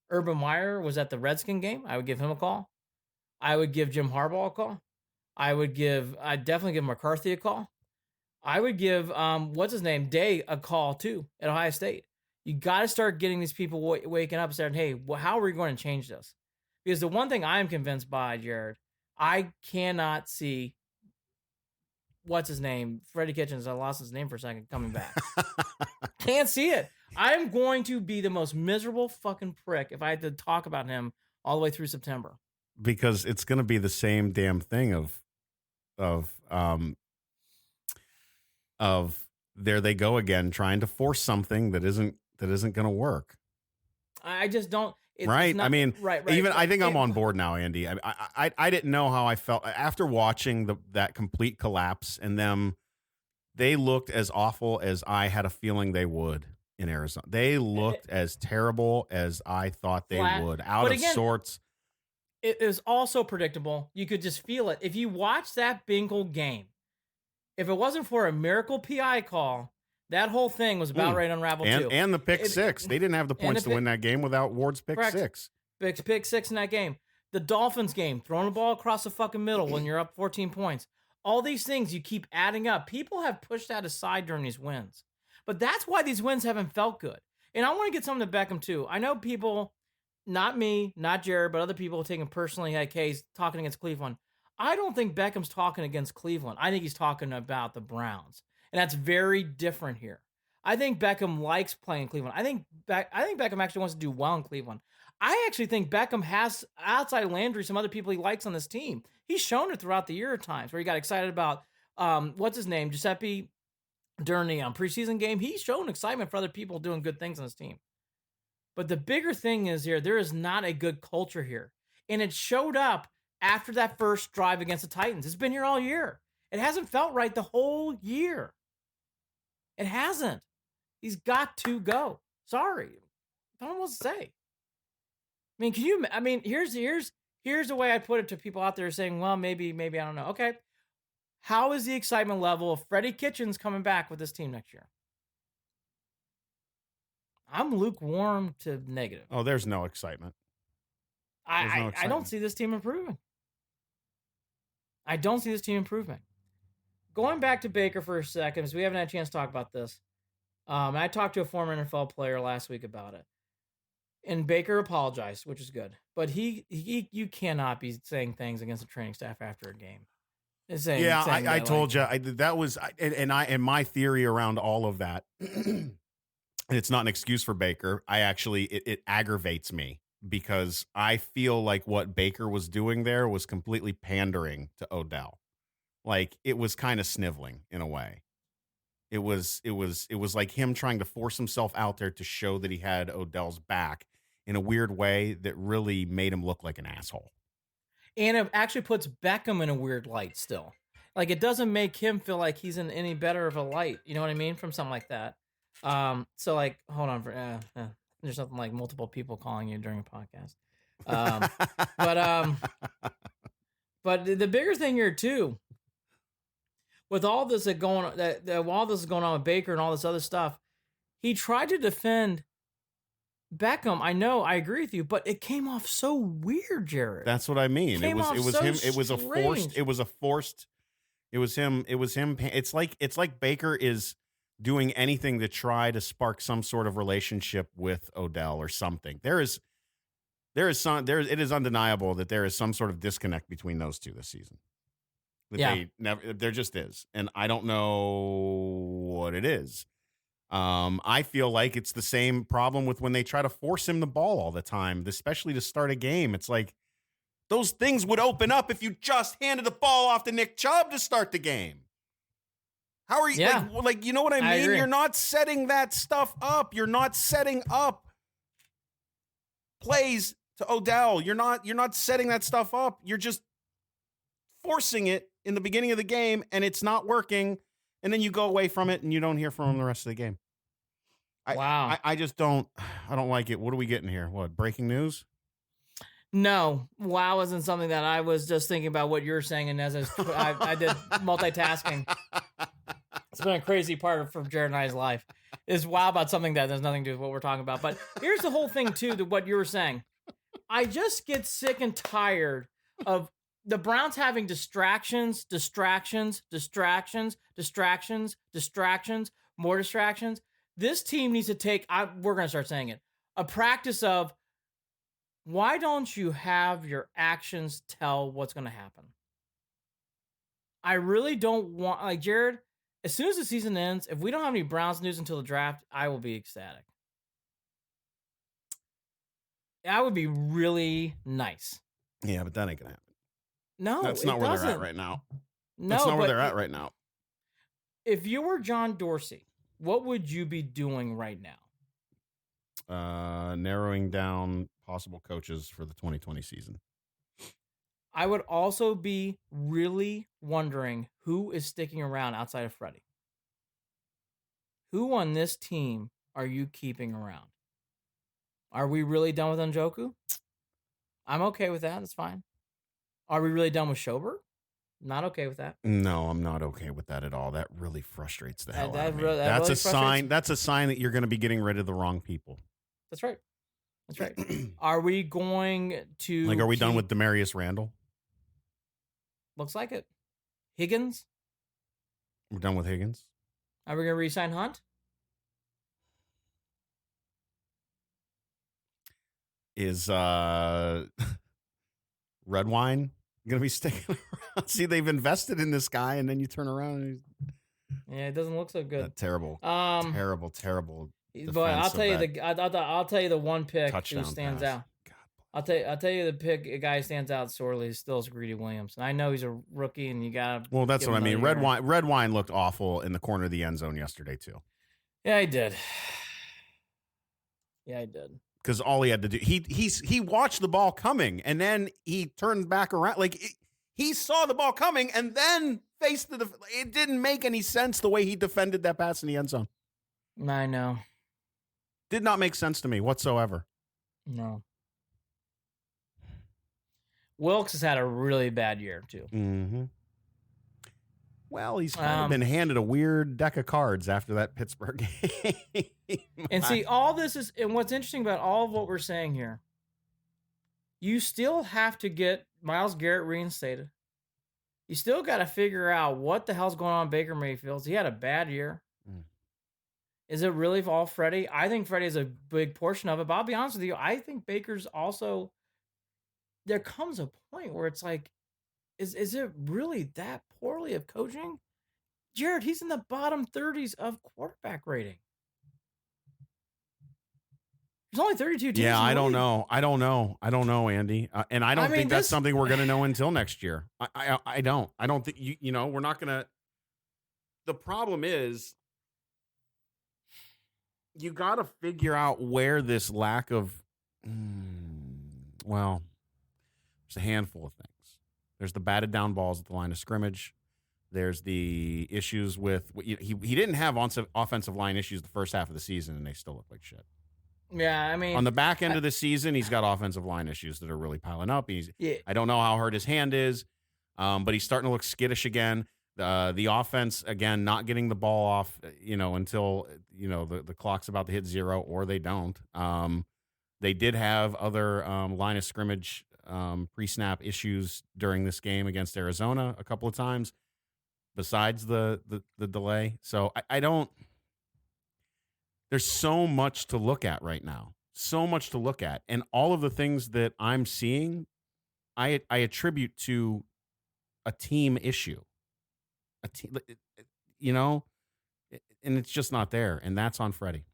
Urban Meyer was at the Redskin game. I would give him a call. I would give Jim Harbaugh a call. I'd definitely give McCarthy a call. I would give, Day a call too at Ohio State. You got to start getting these people waking up and saying, hey, how are we going to change this? Because the one thing I'm convinced by, Jared, I cannot see Freddie Kitchens, I lost his name for a second, coming back. Can't see it. I'm going to be the most miserable fucking prick if I had to talk about him all the way through September. Because it's going to be the same damn thing of there they go again, trying to force something that isn't going to work. I just don't. Right. not, I mean, right. even I think I'm And- on board now, Andy. I didn't know how I felt after watching that complete collapse and them. They looked as awful as I had a feeling they would in Arizona. They looked as terrible as I thought they Flat. would. Out But of again, sorts. It was also predictable. You could just feel it. If you watch that Bengal game, if it wasn't for a miracle PI call, that whole thing was about ready to unravel too. And the pick six. They didn't have the points to win that game without Ward's pick six. Pick six in that game. The Dolphins game, throwing the ball across the fucking middle when you're up 14 points. All these things you keep adding up. People have pushed that aside during these wins. But that's why these wins haven't felt good. And I want to get something to Beckham too. I know people, not me, not Jared, but other people taking personally, like, hey, he's talking against Cleveland. I don't think Beckham's talking against Cleveland. I think he's talking about the Browns. And that's very different here. I think Beckham likes playing Cleveland. I think Beckham actually wants to do well in Cleveland. I actually think Beckham has, outside of Landry, some other people he likes on this team. He's shown it throughout the year at times where he got excited about, what's his name, Giuseppe, during the preseason game. He's shown excitement for other people doing good things on his team. But the bigger thing is here, there is not a good culture here. And it showed up after that first drive against the Titans. It's been here all year. It hasn't felt right the whole year. It hasn't. He's got to go. Sorry. I don't know what to say. I mean, here's the way I put it to people out there saying, well, maybe, I don't know. Okay. How is the excitement level of Freddie Kitchens coming back with this team next year? I'm lukewarm to negative. Oh, there's no excitement. I don't see this team improving. Going back to Baker for a second, because we haven't had a chance to talk about this. I talked to a former NFL player last week about it. And Baker apologized, which is good. But you cannot be saying things against the training staff after a game. I told you that was, and my theory around all of that. And it's not an excuse for Baker. It aggravates me because I feel like what Baker was doing there was completely pandering to Odell. Like it was kind of sniveling in a way. It was like him trying to force himself out there to show that he had Odell's back in a weird way that really made him look like an asshole. And it actually puts Beckham in a weird light still. Like it doesn't make him feel like he's in any better of a light. You know what I mean? From something like that. So like, hold on for, there's something like multiple people calling you during a podcast. But the bigger thing here too, with all this while this is going on with Baker and all this other stuff, he tried to defend Beckham. I know, I agree with you, but it came off so weird, Jared. That's what I mean. It was him. It's like Baker is doing anything to try to spark some sort of relationship with Odell or something. It is undeniable that there is some sort of disconnect between those two this season. There just is. And I don't know what it is. I feel like it's the same problem with when they try to force him the ball all the time, especially to start a game. It's like those things would open up if you just handed the ball off to Nick Chubb to start the game. How are you? Yeah. Like, you know what I mean? Agree. You're not setting that stuff up. You're not setting up plays to Odell. You're not setting that stuff up. You're just forcing it in the beginning of the game, and it's not working. And then you go away from it, and you don't hear from him the rest of the game. Wow. I just don't. I don't like it. What are we getting here? What, breaking news? No, wow isn't something that I was just thinking about what you're saying, and as I did multitasking. It's been a crazy part of Jared and I's life. Is wow about something that has nothing to do with what we're talking about. But here's the whole thing too, to what you were saying. I just get sick and tired of the Browns having distractions, more distractions. This team needs to take, we're going to start saying it, a practice of, why don't you have your actions tell what's going to happen? I really don't want, like Jared, as soon as the season ends, if we don't have any Browns news until the draft, I will be ecstatic. That would be really nice. Yeah, but that ain't going to happen. No, that's not where they're at right now. No, that's not where they're at right now. If you were John Dorsey, what would you be doing right now? narrowing down possible coaches for the 2020 season. I would also be really wondering who is sticking around outside of Freddie. Who on this team are you keeping around? Are we really done with Njoku? I'm okay with that. That's fine. Are we really done with Schobert? Not okay with that. No, I'm not okay with that at all. That really frustrates the hell out of me. That That's really a sign. That's a sign that you're going to be getting rid of the wrong people. That's right. That's right. Are we going to are we done with Demarius Randall? Looks like it. Higgins? We're done with Higgins. Are we going to re-sign Hunt? Is red wine going to be sticking around? See, they've invested in this guy, and then you turn around and yeah, it doesn't look so good. Terrible. But I'll tell you I'll tell you the one pick who stands out. I'll tell you the pick a guy stands out sorely is still Greedy Williams. And I know he's a rookie, and you got to. Well, that's what I mean. Red wine looked awful in the corner of the end zone yesterday too. Yeah, he did. Yeah, he did. Because all he had to do, he watched the ball coming, and then he turned back around. He saw the ball coming, and then faced the. It didn't make any sense the way he defended that pass in the end zone. I know. Did not make sense to me whatsoever. No. Wilkes has had a really bad year too. Mm-hmm. Well, he's kind of been handed a weird deck of cards after that Pittsburgh game. And see, all this is, and what's interesting about all of what we're saying here, you still have to get Myles Garrett reinstated. You still got to figure out what the hell's going on in Baker Mayfield. He had a bad year. Is it really all Freddie? I think Freddie is a big portion of it, but I'll be honest with you, I think Baker's also, there comes a point where it's like, is it really that poorly of coaching? Jared, he's in the bottom 30s of quarterback rating. There's only 32 teams. Yeah, I don't know, Andy. And I don't think that's something we're going to know until next year. I don't think, we're not going to. The problem is, you got to figure out where this lack of, there's a handful of things. There's the batted down balls at the line of scrimmage. There's the issues with, he didn't have offensive line issues the first half of the season, and they still look like shit. Yeah, I mean, on the back end of the season, he's got offensive line issues that are really piling up. I don't know how hurt his hand is, but he's starting to look skittish again. The offense, again, not getting the ball off, until, the clock's about to hit zero, or they don't. They did have other line of scrimmage pre-snap issues during this game against Arizona a couple of times, besides the delay. So I don't. There's so much to look at right now, and all of the things that I'm seeing, I attribute to a team issue. And it's just not there, and that's on Freddie.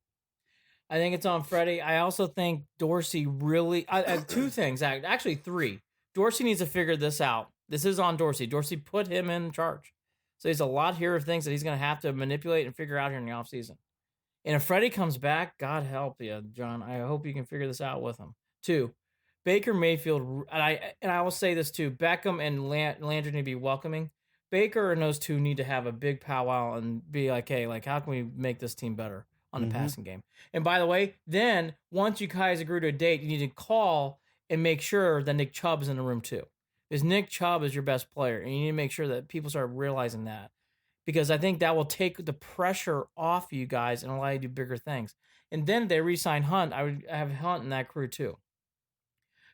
I think it's on Freddie. I also think Dorsey really, two things, actually three. Dorsey needs to figure this out. This is on Dorsey. Dorsey put him in charge. So there's a lot here of things that he's going to have to manipulate and figure out here in the offseason. And if Freddie comes back, God help you, John. I hope you can figure this out with him. Two, Baker Mayfield, and I will say this too, Beckham and Landry need to be welcoming. Baker and those two need to have a big powwow and be like, hey, how can we make this team better on the passing game? And by the way, then once you guys agree to a date, you need to call and make sure that Nick Chubb is in the room too. Because Nick Chubb is your best player, and you need to make sure that people start realizing that. Because I think that will take the pressure off you guys and allow you to do bigger things. And then they re-sign Hunt. I would have Hunt in that crew too.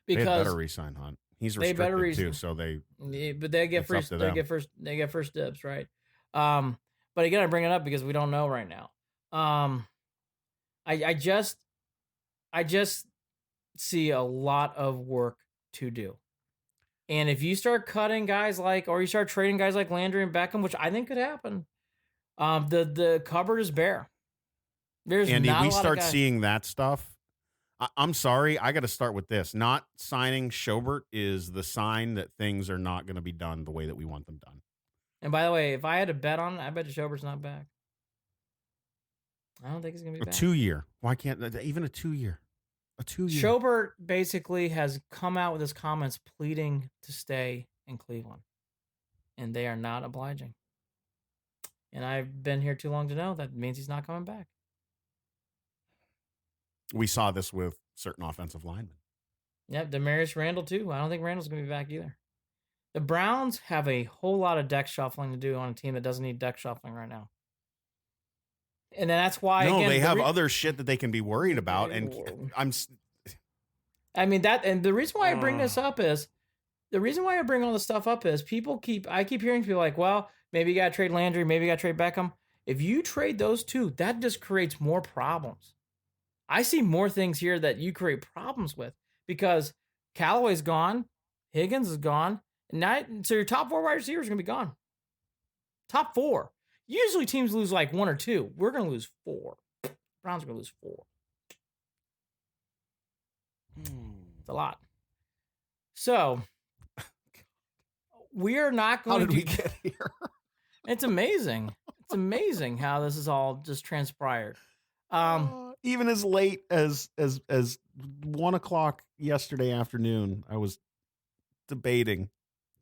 Because they better re-sign Hunt. He's restricted too, so but they get first. They get first dibs, right? But again, I bring it up because we don't know right now. I just see a lot of work to do. And if you start cutting guys or you start trading guys like Landry and Beckham, which I think could happen, the cupboard is bare. There's Andy, not a lot we start of guys. seeing that stuff. I'm sorry, I got to start with this. Not signing Schobert is the sign that things are not going to be done the way that we want them done. And by the way, if I had to bet on it, I bet Schobert's not back. I don't think he's going to be back. 2 year. Why can't even a 2 year? A 2-year. Schobert basically has come out with his comments pleading to stay in Cleveland, and they are not obliging. And I've been here too long to know that means he's not coming back. We saw this with certain offensive linemen. Yep, Demarius Randall too. I don't think Randall's going to be back either. The Browns have a whole lot of deck shuffling to do on a team that doesn't need deck shuffling right now. And that's why they have other shit that they can be worried about, and I mean that, and the reason why I bring this up is all this stuff up is I keep hearing people like, well, maybe you got to trade Landry, maybe you got to trade Beckham. If you trade those two, that just creates more problems. I see more things here that you create problems with because Callaway's gone, Higgins is gone, and so your top 4 wide receivers are going to be gone. Top 4. Usually teams lose like 1 or 2. We're going to lose 4. Browns are going to lose 4. It's a lot. So we are not going How did we get here? It's amazing. It's amazing how this is all just transpired. Even as late as 1:00 yesterday afternoon, I was debating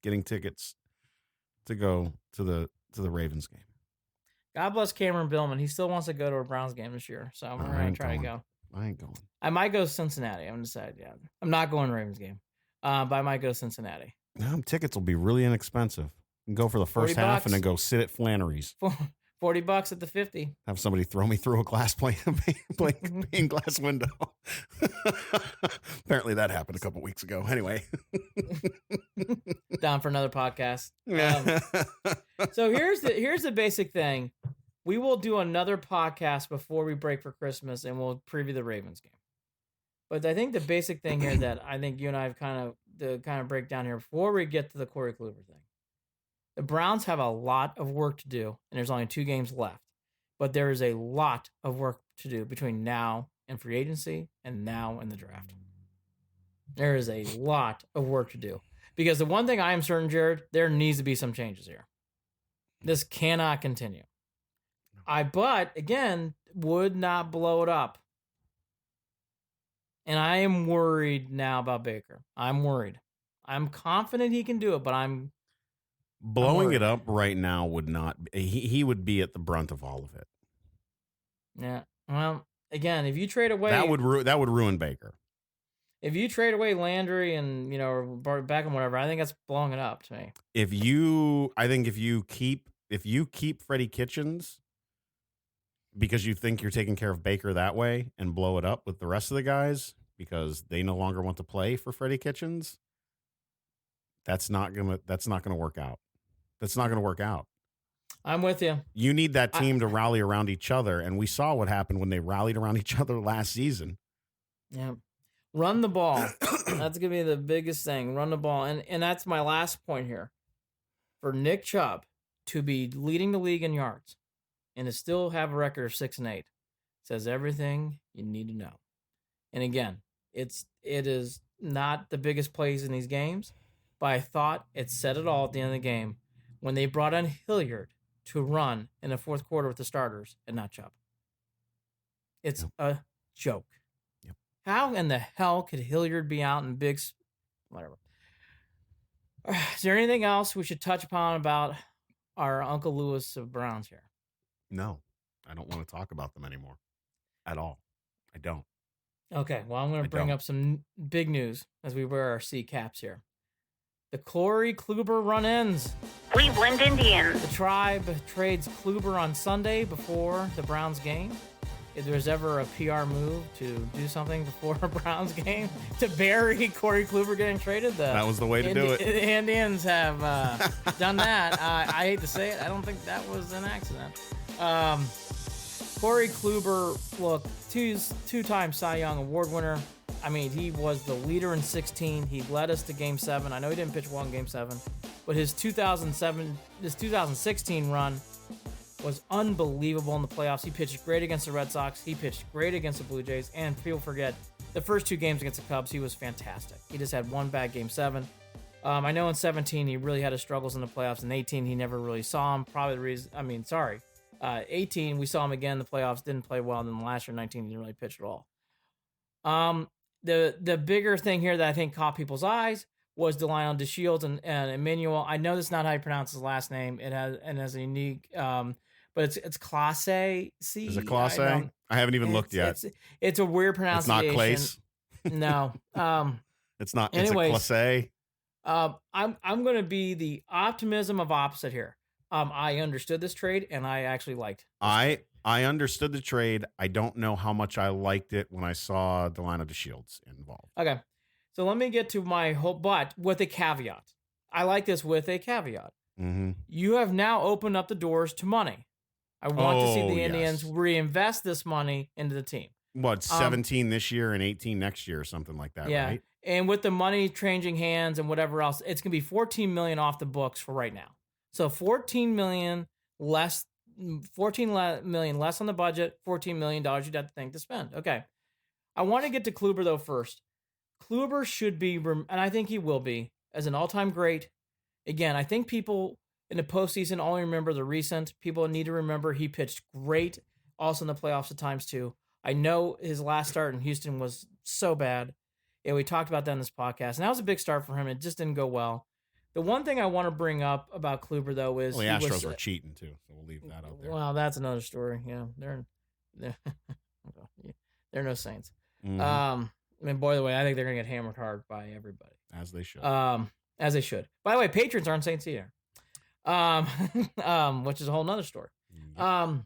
getting tickets to go to the Ravens game. God bless Cameron Billman. He still wants to go to a Browns game this year, so we're going to try to go. I ain't going. I might go to Cincinnati. I'm decided yet. I'm not going to Ravens game, but I might go to Cincinnati. Tickets will be really inexpensive. You can go for the first half and then go sit at Flannery's. $40 at the 50. Have somebody throw me through a glass pane glass window. Apparently that happened a couple weeks ago. Anyway. Down for another podcast. So here's the basic thing. We will do another podcast before we break for Christmas, and we'll preview the Ravens game. But I think the basic thing here that I think you and I have kind of break down here before we get to the Corey Kluber thing. The Browns have a lot of work to do, and there's only 2 games left. But there is a lot of work to do between now and free agency and now and the draft. There is a lot of work to do. Because the one thing I am certain, Jared, there needs to be some changes here. This cannot continue. But, again, would not blow it up. And I am worried now about Baker. I'm worried. I'm confident he can do it, but I'm blowing it up right now would not. He would be at the brunt of all of it. Yeah. Well, again, if you trade away that would ruin Baker. If you trade away Landry and or Beckham, whatever, I think that's blowing it up to me. If you keep Freddie Kitchens because you think you're taking care of Baker that way and blow it up with the rest of the guys because they no longer want to play for Freddie Kitchens, that's not gonna work out. That's not gonna work out. I'm with you. You need that team to rally around each other, and we saw what happened when they rallied around each other last season. Yeah. Run the ball. That's gonna be the biggest thing. Run the ball. And that's my last point here. For Nick Chubb to be leading the league in yards and to still have a record of 6-8 says everything you need to know. And again, it is not the biggest plays in these games, but I thought it said it all at the end of the game when they brought in Hilliard to run in the fourth quarter with the starters and not Chubb. It's a joke. Yep. How in the hell could Hilliard be out in big... Whatever. Is there anything else we should touch upon about our Uncle Lewis of Browns here? No, I don't want to talk about them anymore at all. I don't. Okay, well, I'm going to bring up some big news as we wear our C caps here. The Corey Kluber run-ins. Cleveland Indians. The Tribe trades Kluber on Sunday before the Browns game. If there's ever a PR move to do something before a Browns game to bury Corey Kluber getting traded, that was the way to do it. The Indians have done that. I hate to say it. I don't think that was an accident. Corey Kluber, look, two-time Cy Young Award winner. I mean, he was the leader in 16. He led us to Game 7. I know he didn't pitch well in Game 7, but his 2016 run was unbelievable in the playoffs. He pitched great against the Red Sox. He pitched great against the Blue Jays. And people forget, the first 2 games against the Cubs, he was fantastic. He just had one bad Game 7. I know in 17, he really had his struggles in the playoffs. In 18, he never really saw him. 18, we saw him again in the playoffs. Didn't play well. And then last year, 19, he didn't really pitch at all. The bigger thing here that I think caught people's eyes was Delino DeShields and Emmanuel. I know that's not how you pronounce his last name. It has a unique, but it's Classe C. Is it Classe? I haven't even looked yet. It's a weird pronunciation. It's not Clace. No. It's not. Anyways, it's a Classe. I'm going to be the optimism of opposite here. I understood this trade and I actually liked. I understood the trade. I don't know how much I liked it when I saw Delino DeShields involved. Okay. So let me get to my whole, but with a caveat. I like this with a caveat. Mm-hmm. You have now opened up the doors to money. I want to see the Indians yes. reinvest this money into the team. What, 17 this year and 18 next year or something like that, yeah. right? And with the money changing hands and whatever else, it's going to be $14 million off the books for right now. So $14 million less on the budget, $14 million you'd have to think to spend. Okay. I want to get to Kluber, though, first. Kluber should be, and I think he will be, as an all-time great. Again, I think people in the postseason only remember the recent. People need to remember he pitched great, also in the playoffs at times, too. I know his last start in Houston was so bad, and we talked about that in this podcast, and that was a big start for him. It just didn't go well. The one thing I want to bring up about Kluber, though, is... Well, the Astros were cheating, too, so we'll leave that out there. Well, that's another story. Yeah, they're no saints. Mm-hmm. I mean, by the way, I think they're going to get hammered hard by everybody. As they should. As they should. By the way, Patriots aren't Saints either. Which is a whole nother story. Yep.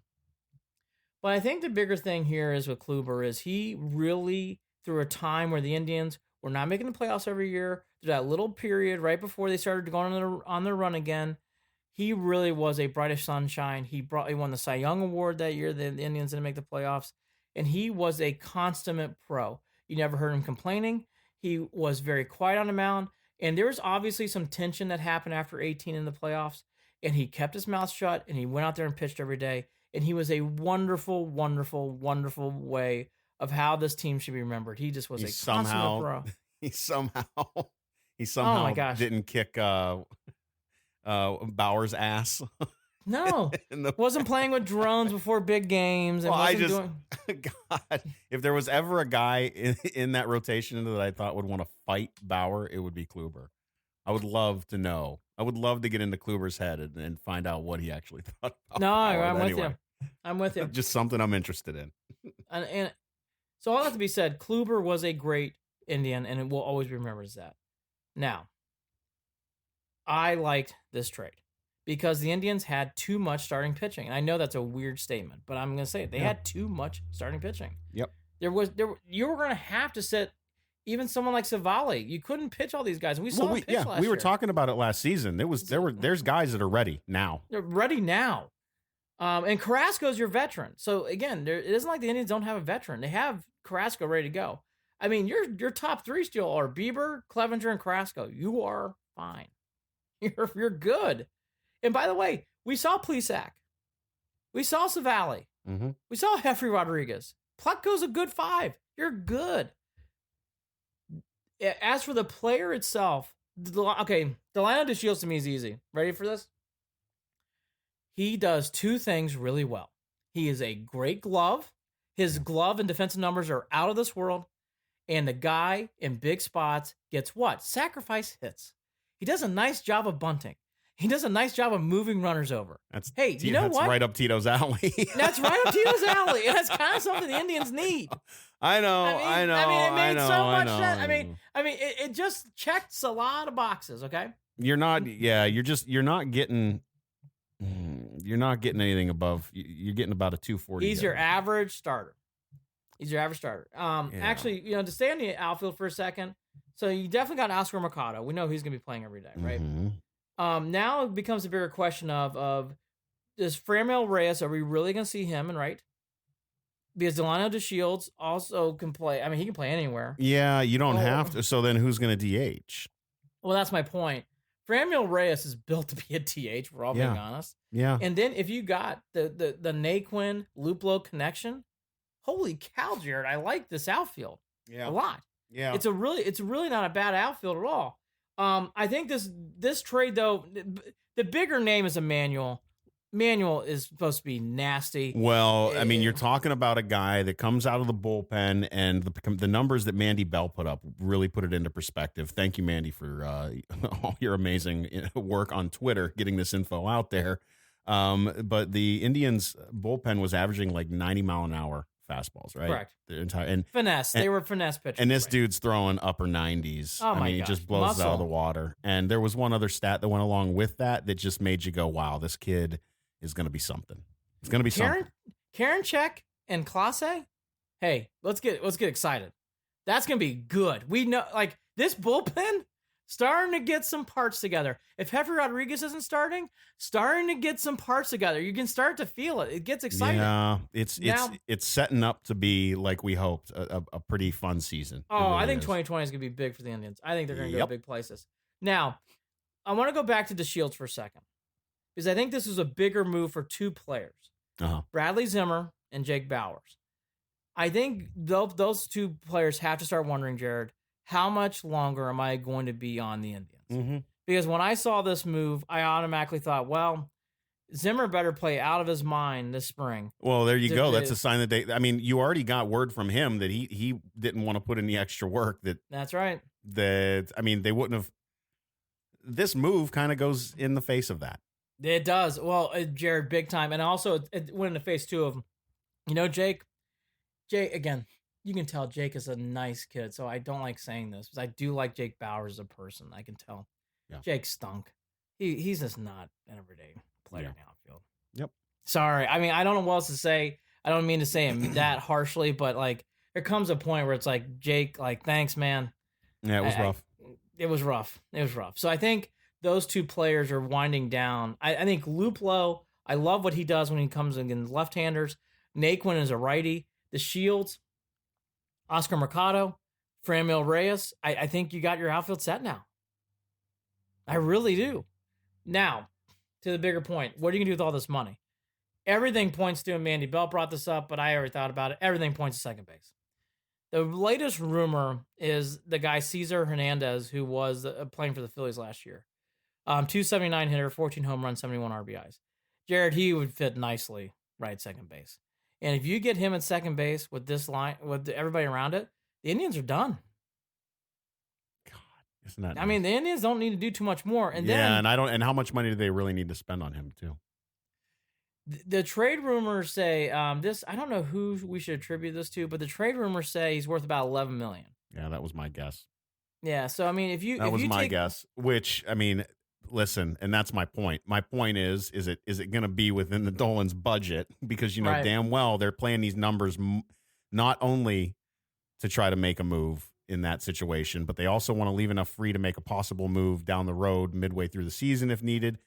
But I think the bigger thing here is with Kluber is he really, through a time where the Indians were not making the playoffs every year, through that little period right before they started going on their run again, he really was a brightest sunshine. He won the Cy Young Award that year. The Indians didn't make the playoffs. And he was a consummate pro. You never heard him complaining. He was very quiet on the mound. And there was obviously some tension that happened after 18 in the playoffs. And he kept his mouth shut, and he went out there and pitched every day. And he was a wonderful, wonderful, wonderful way of how this team should be remembered. He just was consummate pro. He somehow oh my gosh. didn't kick Bauer's ass. No, wasn't playing with drones before big games. And God, if there was ever a guy in that rotation that I thought would want to fight Bauer, it would be Kluber. I would love to know. I would love to get into Kluber's head and find out what he actually thought about Bauer. I'm with you. I'm with you. Just something I'm interested in. And so all that to be said, Kluber was a great Indian, and it will always be remembered as that. Now, I liked this trade because the Indians had too much starting pitching. And I know that's a weird statement, but I'm going to say it. They had too much starting pitching. Yep. You were going to have to sit even someone like Savali. You couldn't pitch all these guys. We saw him pitch last year. We were talking about it last season. There's guys that are ready now. They're ready now. And Carrasco's your veteran. So again, it isn't like the Indians don't have a veteran. They have Carrasco ready to go. I mean, your top three still are Bieber, Clevenger, and Carrasco. You are fine. You're good. And by the way, we saw Plesac. We saw Savali. Mm-hmm. We saw Jeffrey Rodriguez. Plutko's a good 5. You're good. As for the player itself, Delino DeShields to me is easy. Ready for this? He does two things really well. He is a great glove. His glove and defensive numbers are out of this world. And the guy in big spots gets what? Sacrifice hits. He does a nice job of bunting. He does a nice job of moving runners over. That's right up Tito's alley. That's right up Tito's alley. And that's kind of something the Indians need. I know. It made so much sense. I mean, it just checks a lot of boxes. Okay. You're not getting anything above. You're getting about a 240. He's your average starter. Actually, to stay on the outfield for a second. So you definitely got Oscar Mercado. We know he's going to be playing every day, right? Mm-hmm. Now it becomes a bigger question of does Franmil Reyes, are we really going to see him in right? Because Delino DeShields also can play. I mean, he can play anywhere. Yeah, you don't have to. So then who's going to DH? Well, that's my point. Franmil Reyes is built to be a DH, we're all being honest. Yeah. And then if you got the Naquin Luplo connection, holy cow, Jared, I like this outfield a lot. Yeah. It's really not a bad outfield at all. I think this trade though, the bigger name is Emmanuel. Manuel is supposed to be nasty. Well, I mean, you're talking about a guy that comes out of the bullpen, and the numbers that Mandy Bell put up really put it into perspective. Thank you, Mandy, for all your amazing work on Twitter, getting this info out there. But the Indians bullpen was averaging like 90-mile-an-hour fastballs, right? Correct. The entire finesse. They were finesse pitchers. And this dude's throwing upper 90s. Oh, my I mean, gosh. he just blows it out of the Muscle. water. And there was one other stat that went along with that just made you go, wow, this kid is going to be something. It's going to be something. Karinchak and Clase, hey, let's get excited. That's going to be good. We know, like, this bullpen starting to get some parts together. If Jefry Rodriguez isn't starting to get some parts together. You can start to feel it. It gets exciting. Yeah, it's setting up to be, like we hoped, a pretty fun season. Oh, really I think 2020 is going to be big for the Indians. I think they're going to go big places. Now, I want to go back to DeShields for a second, because I think this is a bigger move for two players, Bradley Zimmer and Jake Bauers. I think those two players have to start wondering, Jared, how much longer am I going to be on the Indians? Mm-hmm. Because when I saw this move, I automatically thought, well, Zimmer better play out of his mind this spring. Well, there you go. That's a sign that I mean, you already got word from him that he didn't want to put in the extra work. That's right. I mean, they wouldn't have. This move kind of goes in the face of that. It does. Well, Jared, big time. And also, it went in the face, too, of, Jake, again, you can tell Jake is a nice kid, so I don't like saying this, because I do like Jake Bauers as a person. I can tell. Yeah. Jake stunk. He's just not an everyday player in the outfield. Yep. Sorry. I mean, I don't know what else to say. I don't mean to say him that harshly, but, like, there comes a point where it's like, Jake, like, thanks, man. Yeah, it was rough. It was rough. It was rough. So I think those two players are winding down. I think Luplow, I love what he does when he comes against left-handers. Naquin is a righty. The Shields, Oscar Mercado, Franmil Reyes, I think you got your outfield set now. I really do. Now, to the bigger point, what are you going to do with all this money? Everything points to, and Mandy Bell brought this up, but I already thought about it, everything points to second base. The latest rumor is the guy Cesar Hernandez, who was playing for the Phillies last year. 279 hitter, 14 home runs, 71 RBIs. Jared, he would fit nicely right second base. And if you get him at second base with this line, with everybody around it, the Indians are done. God, isn't that I mean, the Indians don't need to do too much more. And and how much money do they really need to spend on him too? The trade rumors say this. I don't know who we should attribute this to, but the trade rumors say he's worth about $11 million. Yeah, that was my guess. Yeah, so I mean, that was my guess. Which, I mean, listen, and that's my point. My point is it going to be within the Dolan's budget? Because you know damn well they're playing these numbers not only to try to make a move in that situation, but they also want to leave enough free to make a possible move down the road midway through the season if needed.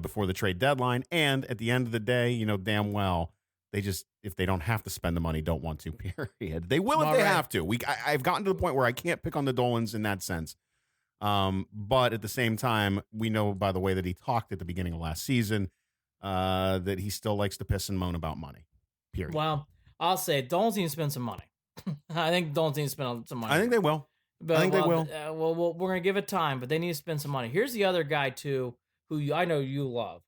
Before the trade deadline. And at the end of the day, damn well, they just, if they don't have to spend the money, don't want to, period. They will if they have to. I've gotten to the point where I can't pick on the Dolans in that sense. But at the same time, we know by the way that he talked at the beginning of last season that he still likes to piss and moan about money, period. Well, I'll say Dolans need to spend some money. I think Dolans need to spend some money. I think they will. But, I think they will. Well, we're going to give it time, but they need to spend some money. Here's the other guy, too, who I know you love.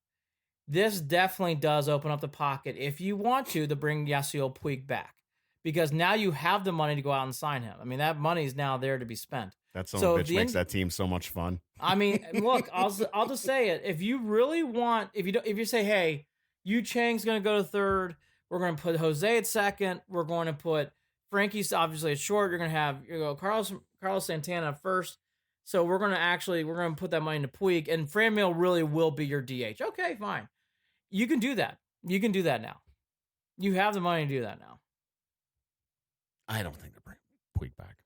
This definitely does open up the pocket if you want to bring Yasiel Puig back, because now you have the money to go out and sign him. I mean, that money is now there to be spent. That son of a bitch makes that team so much fun. I mean, look, I'll just say it. If you really want, if you say, hey, Yu Chang's going to go to third, we're going to put Jose at second, we're going to put Frankie's obviously at short. You're going to have Carlos Santana at first. So we're going to put that money into Puig, and Franmil really will be your DH. Okay, fine. You can do that. You can do that now. You have the money to do that now. I don't think they bring Puig back.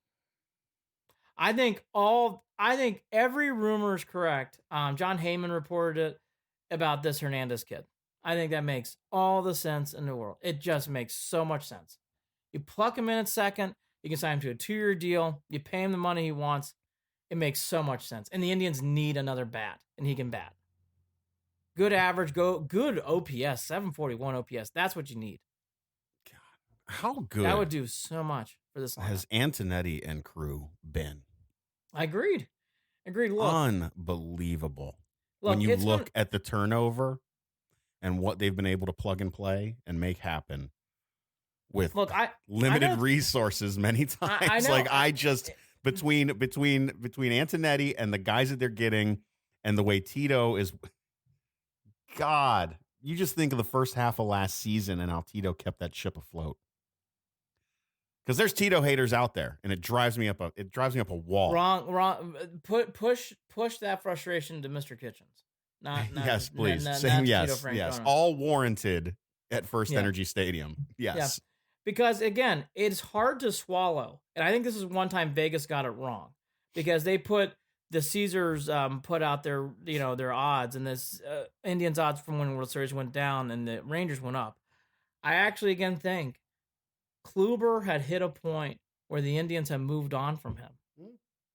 I think every rumor is correct. John Heyman reported it about this Hernandez kid. I think that makes all the sense in the world. It just makes so much sense. You pluck him in at second. You can sign him to a 2-year deal. You pay him the money he wants. It makes so much sense. And the Indians need another bat, and he can bat. Good average, good OPS, 741 OPS. That's what you need. God, how good. That would do so much for this lineup. Has Antonetti and crew been? I agreed. Look, unbelievable. When you look at the turnover, and what they've been able to plug and play and make happen with limited resources many times. Between Antonetti and the guys that they're getting and the way Tito is, God, you just think of the first half of last season and how Tito kept that ship afloat. Because there's Tito haters out there, and it drives me up a wall. Wrong. Push that frustration to Mr. Kitchens. Not yes, please. Same. Yes. All warranted at First Energy Stadium. Yes. Yeah. Because again, it's hard to swallow, and I think this is one time Vegas got it wrong because they put the Caesars put out their their odds, and this Indians odds from when World Series went down and the Rangers went up. I actually again think Kluber had hit a point where the Indians have moved on from him.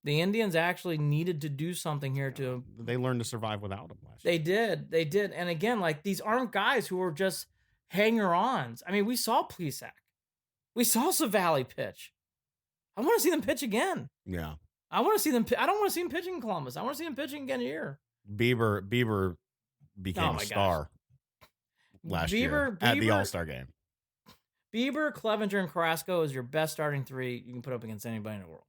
The Indians actually needed to do something here to. They learned to survive without him last year. They did, and again, like these aren't guys who are just hanger-ons. I mean, we saw Plesac. We saw Savali pitch. I want to see them pitch again. Yeah. I want to see them. I don't want to see them pitching in Columbus. I want to see them pitching again here. Bieber became a star last year at the All-Star game. Bieber, Clevenger, and Carrasco is your best starting three you can put up against anybody in the world.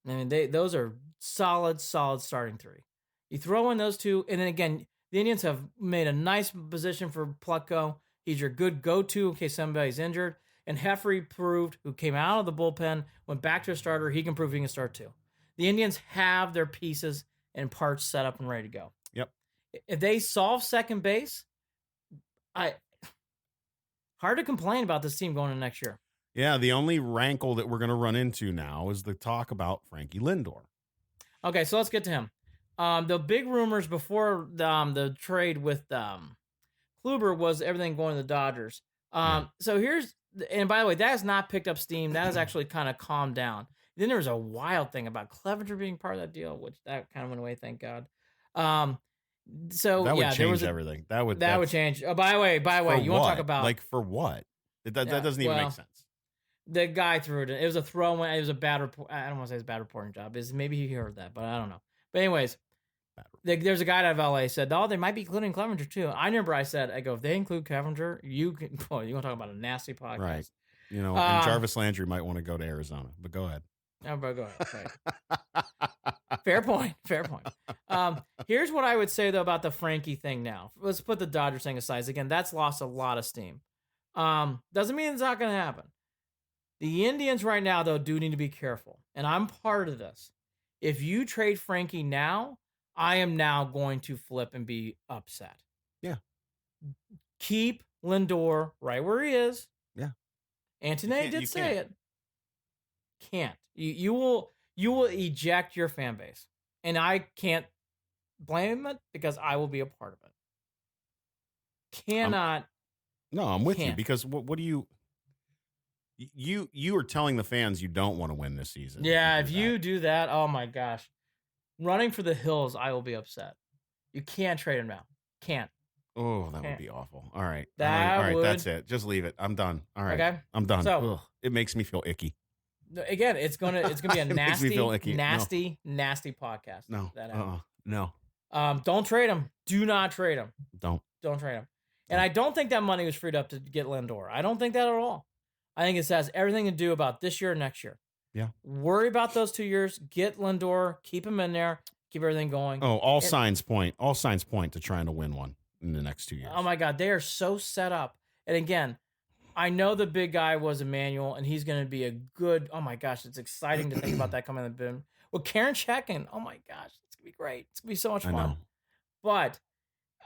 I mean, those are solid starting three. You throw in those two, and then again, the Indians have made a nice position for Plutko. He's your good go-to in case somebody's injured. And Heffrey proved, who came out of the bullpen, went back to a starter, he can prove he can start too. The Indians have their pieces and parts set up and ready to go. Yep. If they solve second base, hard to complain about this team going into next year. Yeah, the only rankle that we're going to run into now is the talk about Frankie Lindor. Okay, so let's get to him. The big rumors before the trade with Kluber was everything going to the Dodgers. So here's, and by the way, that has not picked up steam. That has actually kind of calmed down. Then there was a wild thing about Clevenger being part of that deal, which that kind of went away, thank God. So that would change everything. That would change. Oh, by the way, you want to talk about like for what? That doesn't even make sense. The guy threw it. It was a throw. It was a bad report. I don't want to say it's a bad reporting job. Maybe he heard that, but I don't know. But anyways, there's a guy out of LA said, they might be including Clevenger too. I remember I said, if they include Clevenger, you can. Boy, you want to talk about a nasty podcast, right? And Jarvis Landry might want to go to Arizona, but go ahead. Oh, but go ahead. Right. Fair point. Here's what I would say though about the Frankie thing. Now, let's put the Dodgers thing aside. Again, that's lost a lot of steam. Doesn't mean it's not going to happen. The Indians right now, though, do need to be careful. And I'm part of this. If you trade Frankie now, I am now going to flip and be upset. Yeah. Keep Lindor right where he is. Yeah. Antonetti did say it. Can't. You will eject your fan base. And I can't blame it because I will be a part of it. Cannot. I'm with you because what do you... You are telling the fans you don't want to win this season. Yeah, if you do that, oh my gosh. Running for the hills, I will be upset. You can't trade him now. Can't. Oh, that would be awful. All right. All That right, would- that's it. Just leave it. I'm done. All right. Okay. I'm done. So- Ugh. It makes me feel icky. Again, it's gonna be a It makes me feel icky. nasty podcast. No. That No. don't trade him. Do not trade him. Don't trade him. And I don't think that money was freed up to get Lindor. I don't think that at all. I think it has everything to do about this year and next year. Yeah. Worry about those 2 years. Get Lindor. Keep him in there. Keep everything going. Oh, all signs point to trying to win one in the next 2 years. Oh my God, they are so set up. And again, I know the big guy was Emmanuel, and he's going to be a good. Oh my gosh, it's exciting to think about that coming in the boom. Well, Karen Checkin. Oh my gosh, it's gonna be great. It's gonna be so much fun. I know. But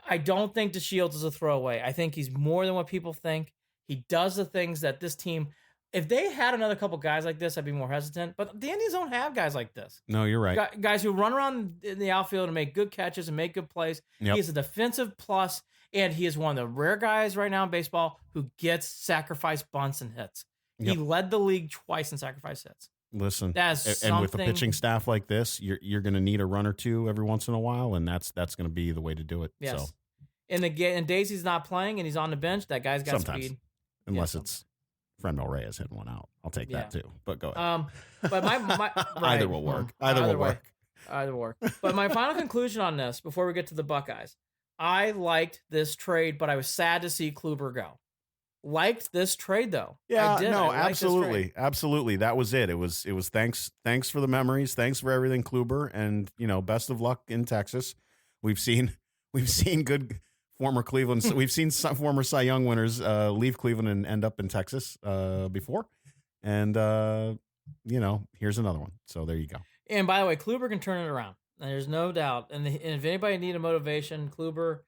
I don't think DeShields is a throwaway. I think he's more than what people think. He does the things that this team. If they had another couple guys like this, I'd be more hesitant. But the Indians don't have guys like this. No, you're right. Guys who run around in the outfield and make good catches and make good plays. Yep. He is a defensive plus, and he is one of the rare guys right now in baseball who gets sacrifice bunts and hits. Yep. He led the league twice in sacrifice hits. Listen, That's and with a pitching staff like this, you're going to need a run or two every once in a while, and that's going to be the way to do it. Yes. So. And Daisy's not playing and he's on the bench. That guy's got Sometimes. speed. Unless it's Friend Reyes hitting one out. I'll take that too. But go ahead. But my right. Either will work. Either will work. But my final conclusion on this, before we get to the Buckeyes, I liked this trade, but I was sad to see Kluber go. Liked this trade though. Yeah, I did. no, I liked this trade. absolutely. That was it. It was thanks for the memories, thanks for everything, Kluber, and best of luck in Texas. We've seen good former Cleveland. We've seen some former Cy Young winners leave Cleveland and end up in Texas before, and here's another one. So there you go. And by the way, Kluber can turn it around. There's no doubt. And if anybody needed motivation, Kluber.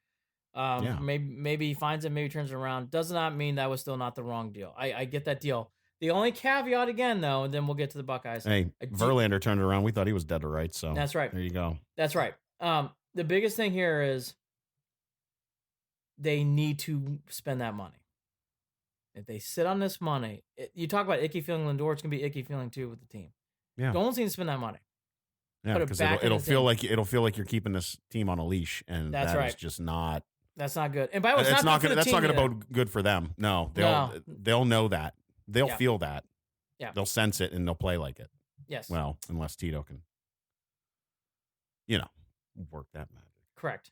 Maybe he finds it, maybe turns it around. Does not mean that was still not the wrong deal. I get that deal. The only caveat again, though, and then we'll get to the Buckeyes. Hey, Verlander turned it around. We thought he was dead to rights. So that's right. There you go. That's right. The biggest thing here is they need to spend that money. If they sit on this money, you talk about icky feeling Lindor, it's gonna be icky feeling too with the team. Yeah, don't need to spend that money. Yeah, because it'll feel like you're keeping this team on a leash, and that's right. Is just not. That's not good. And by the way, that's not going to bode good for them. No, they'll know that. They'll feel that. Yeah, they'll sense it, and they'll play like it. Yes. Well, unless Tito can, work that magic. Correct.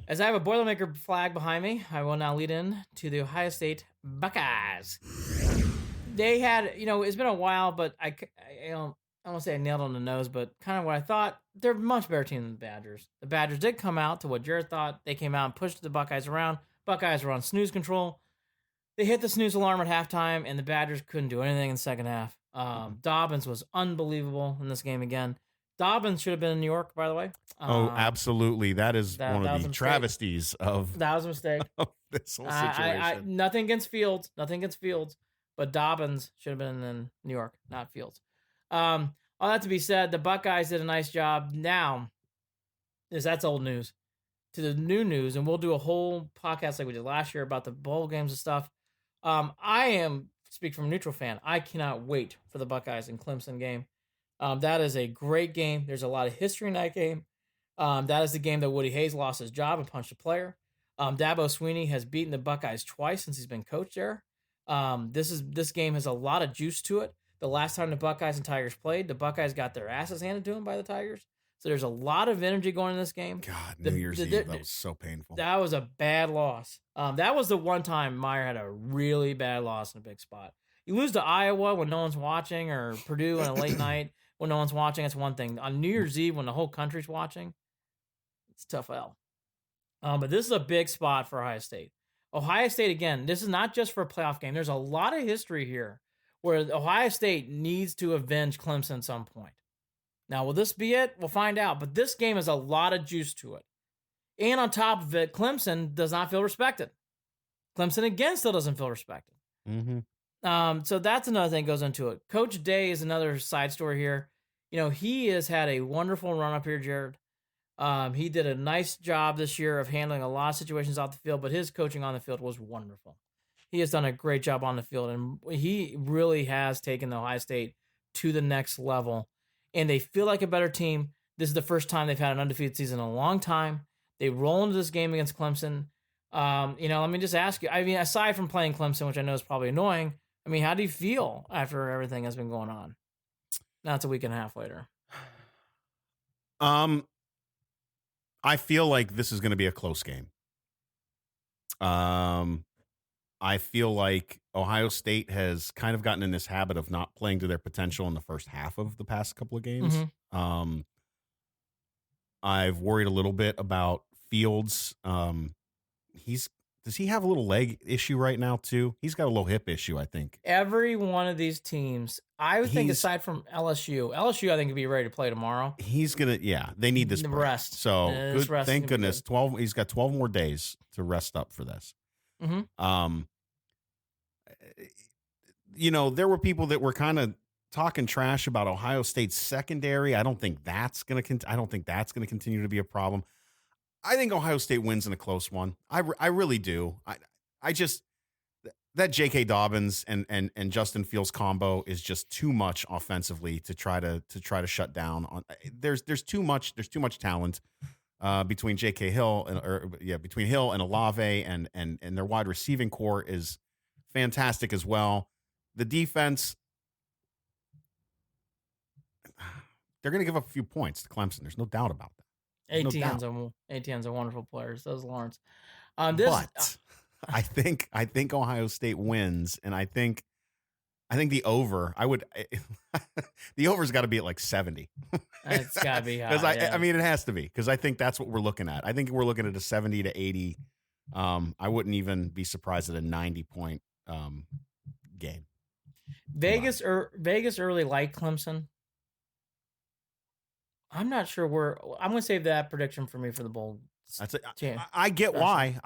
As I have a Boilermaker flag behind me, I will now lead in to the Ohio State Buckeyes. They had, it's been a while, but I don't want to say I nailed on the nose, but kind of what I thought. They're a much better team than the Badgers. The Badgers did come out to what Jared thought. They came out and pushed the Buckeyes around. Buckeyes were on snooze control. They hit the snooze alarm at halftime, and the Badgers couldn't do anything in the second half. Dobbins was unbelievable in this game again. Dobbins should have been in New York, by the way. Absolutely. That is one of the travesties of that was a mistake. Of this whole situation. Nothing against Fields, but Dobbins should have been in New York, not Fields. All that to be said, the Buckeyes did a nice job. Now, that's old news. To the new news, and we'll do a whole podcast like we did last year about the bowl games and stuff. Speak from a neutral fan, I cannot wait for the Buckeyes and Clemson game. That is a great game. There's a lot of history in that game. That is the game that Woody Hayes lost his job and punched a player. Dabo Swinney has beaten the Buckeyes twice since he's been coach there. This game has a lot of juice to it. The last time the Buckeyes and Tigers played, the Buckeyes got their asses handed to them by the Tigers. So there's a lot of energy going in this game. God, New Year's Eve, that was so painful. That was a bad loss. That was the one time Meyer had a really bad loss in a big spot. You lose to Iowa when no one's watching, or Purdue on a late night when no one's watching, that's one thing. On New Year's Eve when the whole country's watching, it's a tough L. But this is a big spot for Ohio State. Ohio State, again, this is not just for a playoff game. There's a lot of history here where Ohio State needs to avenge Clemson at some point. Now, will this be it? We'll find out. But this game has a lot of juice to it. And on top of it, Clemson does not feel respected. Clemson, again, still doesn't feel respected. Mm-hmm. So that's another thing that goes into it. Coach Day is another side story here. He has had a wonderful run up here, Jared. He did a nice job this year of handling a lot of situations off the field, but his coaching on the field was wonderful. He has done a great job on the field, and he really has taken the Ohio State to the next level. And they feel like a better team. This is the first time they've had an undefeated season in a long time. They roll into this game against Clemson. Let me just ask you, aside from playing Clemson, which I know is probably annoying, how do you feel after everything has been going on? Now it's a week and a half later. I feel like this is going to be a close game. I feel like Ohio State has kind of gotten in this habit of not playing to their potential in the first half of the past couple of games. Mm-hmm. I've worried a little bit about Fields. Does he have a little leg issue right now too? He's got a little hip issue, I think. Every one of these teams, I would think aside from LSU, I think could be ready to play tomorrow. He's gonna, they need this rest. So good. Thank goodness. 12. He's got 12 more days to rest up for this. Mm-hmm. There were people that were kind of talking trash about Ohio State's secondary. I don't think that's gonna continue to be a problem. I think Ohio State wins in a close one. I really do. I just, that J.K. Dobbins and Justin Fields combo is just too much offensively to try to shut down. There's too much talent between J.K. Hill between Hill and Olave, and their wide receiving core is fantastic as well. The defense, they're going to give up a few points to Clemson. There's no doubt about that. There's no doubt. ATN's a wonderful player. So is Lawrence. But I think Ohio State wins, and I think the over. The over's got to be at like 70. It's got to be high. Because I mean, it has to be, because I think that's what we're looking at. I think we're looking at a 70 to 80. I wouldn't even be surprised at a 90-point game. Vegas early like Clemson. I'm not sure where. I'm going to save that prediction for me for the bowl. I get why.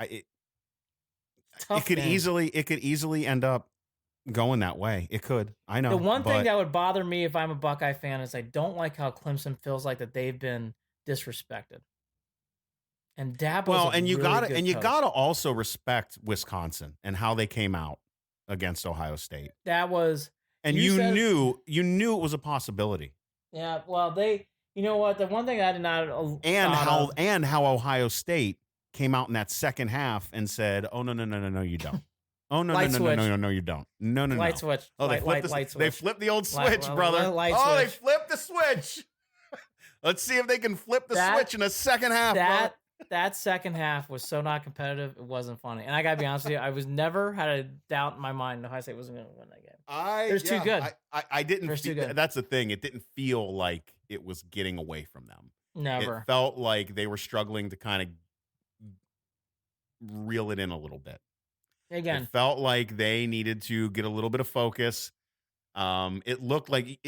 It could easily end up going that way. It could. I know. The one thing that would bother me if I'm a Buckeye fan is I don't like how Clemson feels like that they've been disrespected. And Dabo's you gotta also respect Wisconsin and how they came out against Ohio State. That was, and you knew it was a possibility. Yeah, well, you know what? The one thing I did not and how Ohio State came out in that second half and said, "Oh no, you don't. Oh no, no, you don't. No, light switch. Oh, they flipped the old switch, brother. They flipped the switch. Let's see if they can flip the switch in the second half. That second half was so not competitive, it wasn't funny. And I gotta be honest with you, I was never had a doubt in my mind Ohio State wasn't going to win that game. They're too good. I didn't. Too good. That's the thing. It didn't feel like it was getting away from them. Never. It felt like they were struggling to kind of reel it in a little bit. Again, it felt like they needed to get a little bit of focus. It looked like,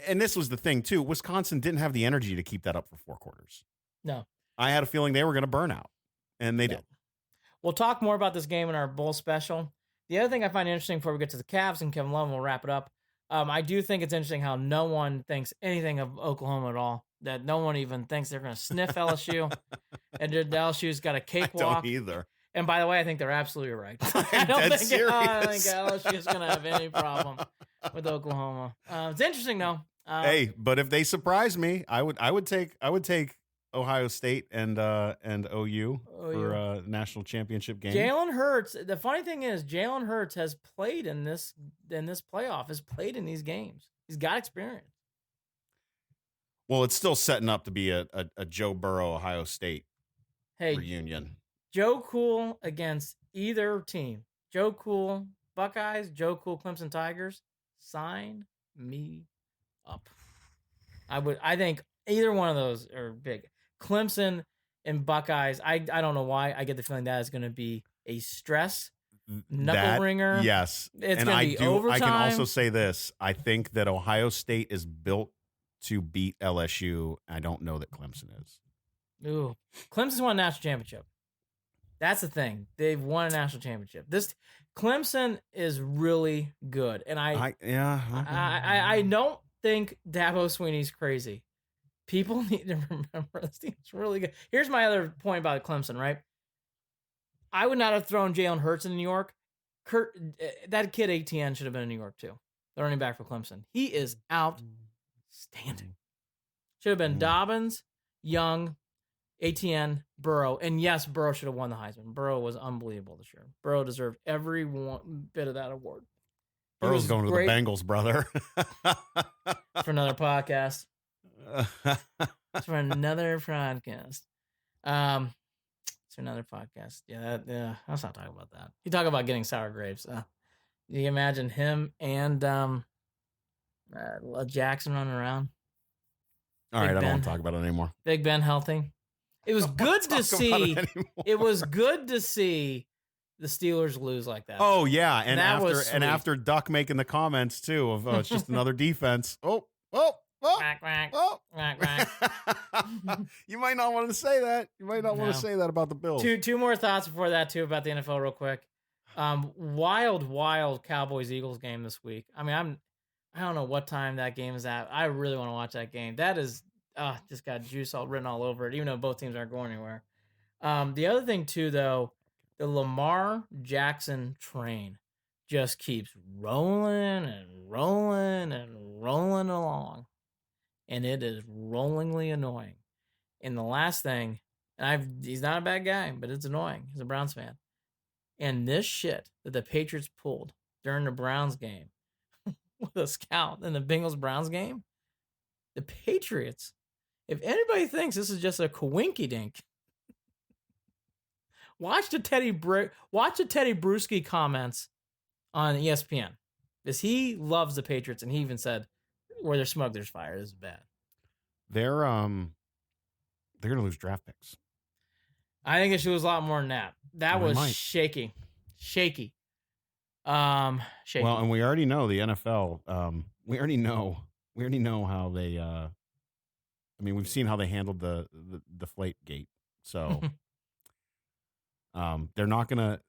and this was the thing too. Wisconsin didn't have the energy to keep that up for 4 quarters. No. I had a feeling they were going to burn out, and they did. We'll talk more about this game in our bowl special. The other thing I find interesting before we get to the Cavs and Kevin Love, and we'll wrap it up. I do think it's interesting how no one thinks anything of Oklahoma at all. That no one even thinks they're going to sniff LSU, and LSU's got a cakewalk. I don't either. And by the way, I think they're absolutely right. I don't think LSU is going to have any problem with Oklahoma. It's interesting though. Hey, but if they surprise me, I would take Ohio State and OU for a national championship game. Jalen Hurts. The funny thing is, Jalen Hurts has played in this playoff. Has played in these games. He's got experience. Well, it's still setting up to be a Joe Burrow Ohio State reunion. Joe Cool against either team. Joe Cool Buckeyes. Joe Cool Clemson Tigers. Sign me up. I think either one of those are big. Clemson and Buckeyes, I don't know why. I get the feeling that is going to be a stress knuckle ringer. Yes. It's going to be overtime. I can also say this. I think that Ohio State is built to beat LSU. I don't know that Clemson is. Ooh. Clemson's won a national championship. That's the thing. They've won a national championship. This Clemson is really good. And I don't think Dabo Swinney's crazy. People need to remember this team's really good. Here's my other point about Clemson, right? I would not have thrown Jalen Hurts in New York. That kid ATN should have been in New York too. The running back for Clemson. He is outstanding. Should have been Dobbins, Young, ATN, Burrow. And yes, Burrow should have won the Heisman. Burrow was unbelievable this year. Burrow deserved every bit of that award. Burrow's going to the Bengals, brother. For another podcast. It's for another podcast. It's for another podcast. Yeah. Let's not talk about that. You talk about getting sour grapes. You imagine him and Jackson running around. All right, I don't want to talk about it anymore. Big Ben healthy. It was good to see. It was good to see the Steelers lose like that. Oh yeah, and after Duck making the comments too of it's just another defense. Quack, quack, quack, quack. You might not want to say that. You might not want to say that about the Bills. Two more thoughts before that too about the NFL real quick. Wild Cowboys-Eagles game this week. I mean, I don't know what time that game is at. I really want to watch that game. That is just got juice written all over it, even though both teams aren't going anywhere. The other thing too, though, the Lamar Jackson train just keeps rolling and rolling and rolling along. And it is rollingly annoying. And the last thing, he's not a bad guy, but it's annoying. He's a Browns fan. And this shit that the Patriots pulled during the Browns game with a scout in the Bengals-Browns game, the Patriots If anybody thinks this is just a coinky-dink, watch the Teddy Bruschi comments on ESPN, because he loves the Patriots, and he even said, "Where there's smoke, there's fire." This is bad. They're gonna lose draft picks. I think it should lose a lot more than that. That was might. shaky. Shaky. Well, and we already know the NFL. We already know how they. I mean, we've seen how they handled the deflate gate. So, they're not gonna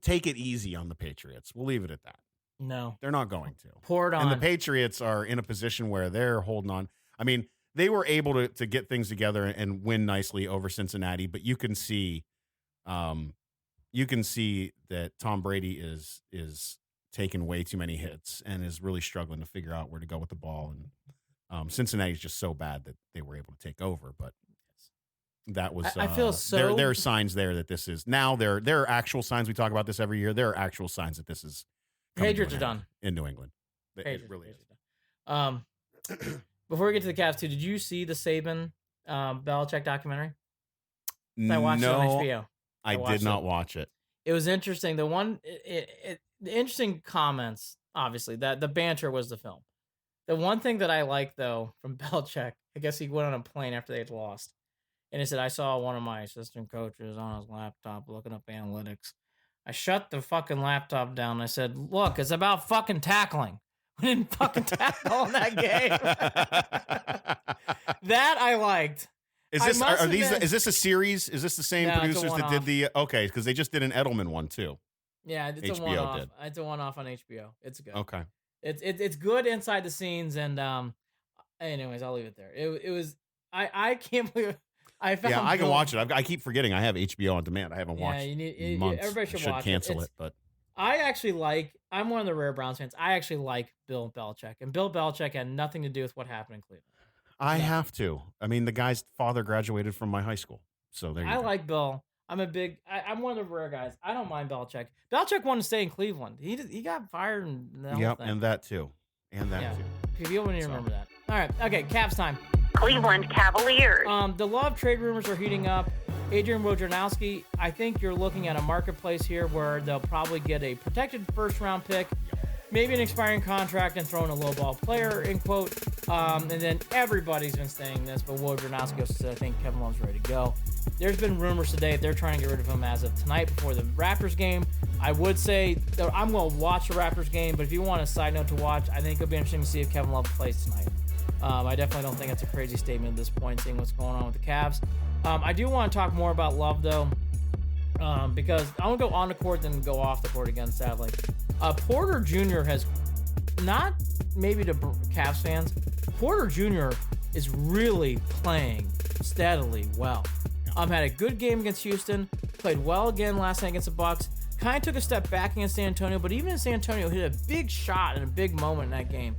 take it easy on the Patriots. We'll leave it at that. No, they're not going to. Pour it on. And the Patriots are in a position where they're holding on. I mean, they were able to get things together and win nicely over Cincinnati, but you can see that Tom Brady is taking way too many hits and is really struggling to figure out where to go with the ball. And Cincinnati's just so bad that they were able to take over. But that was I feel so. There are signs there that this is now. There are actual signs. We talk about this every year. There are actual signs that this is. Patriots are done in New England. Patriots, it really is. Before we get to the Cavs too, did you see the Saban Belichick documentary? I watched it on HBO. I did not watch it. It was interesting. The interesting comments, obviously, that the banter was the film. The one thing that I liked, though, from Belichick, I guess he went on a plane after they'd lost, and he said, "I saw one of my assistant coaches on his laptop looking up analytics. I shut the fucking laptop down. I said, look, it's about fucking tackling. We didn't fucking tackle in that game." That I liked. Is this a series? Is this the same producers that did the okay? Because they just did an Edelman one too. Yeah, it's HBO a one-off. did. It's a one-off on HBO. It's good. Okay. It's good inside the scenes, and anyways, I'll leave it there. It was I can't believe I found. Yeah, I can watch it. I keep forgetting I have HBO on demand. I haven't watched. Months. Everybody should watch cancel it, but I'm one of the rare Browns fans. I actually like Bill Belichick, and Bill Belichick had nothing to do with what happened in Cleveland. I have to. I mean, the guy's father graduated from my high school, so there you go. I like Bill. I'm one of the rare guys. I don't mind Belichick. Belichick wanted to stay in Cleveland. He got fired and and that too. Too. People need to remember that. All right, okay, Cavs time. Cleveland Cavaliers. The Love trade rumors are heating up. Adrian Wojnarowski, I think you're looking at a marketplace here where they'll probably get a protected first-round pick, maybe an expiring contract, and throw in a low-ball player, in quote. And then everybody's been saying this, but Wojnarowski also said, I think Kevin Love's ready to go. There's been rumors today that they're trying to get rid of him as of tonight before the Raptors game. I would say that I'm going to watch the Raptors game, but if you want a side note to watch, I think it'll be interesting to see if Kevin Love plays tonight. I definitely don't think it's a crazy statement at this point, seeing what's going on with the Cavs. I do want to talk more about Love, though, because I want to go on the court then go off the court again, sadly. Porter Jr. has, not maybe to Cavs fans, Porter Jr. is really playing steadily well. Had a good game against Houston, played well again last night against the Bucks, kind of took a step back against San Antonio, but even in San Antonio, hit a big shot and a big moment in that game.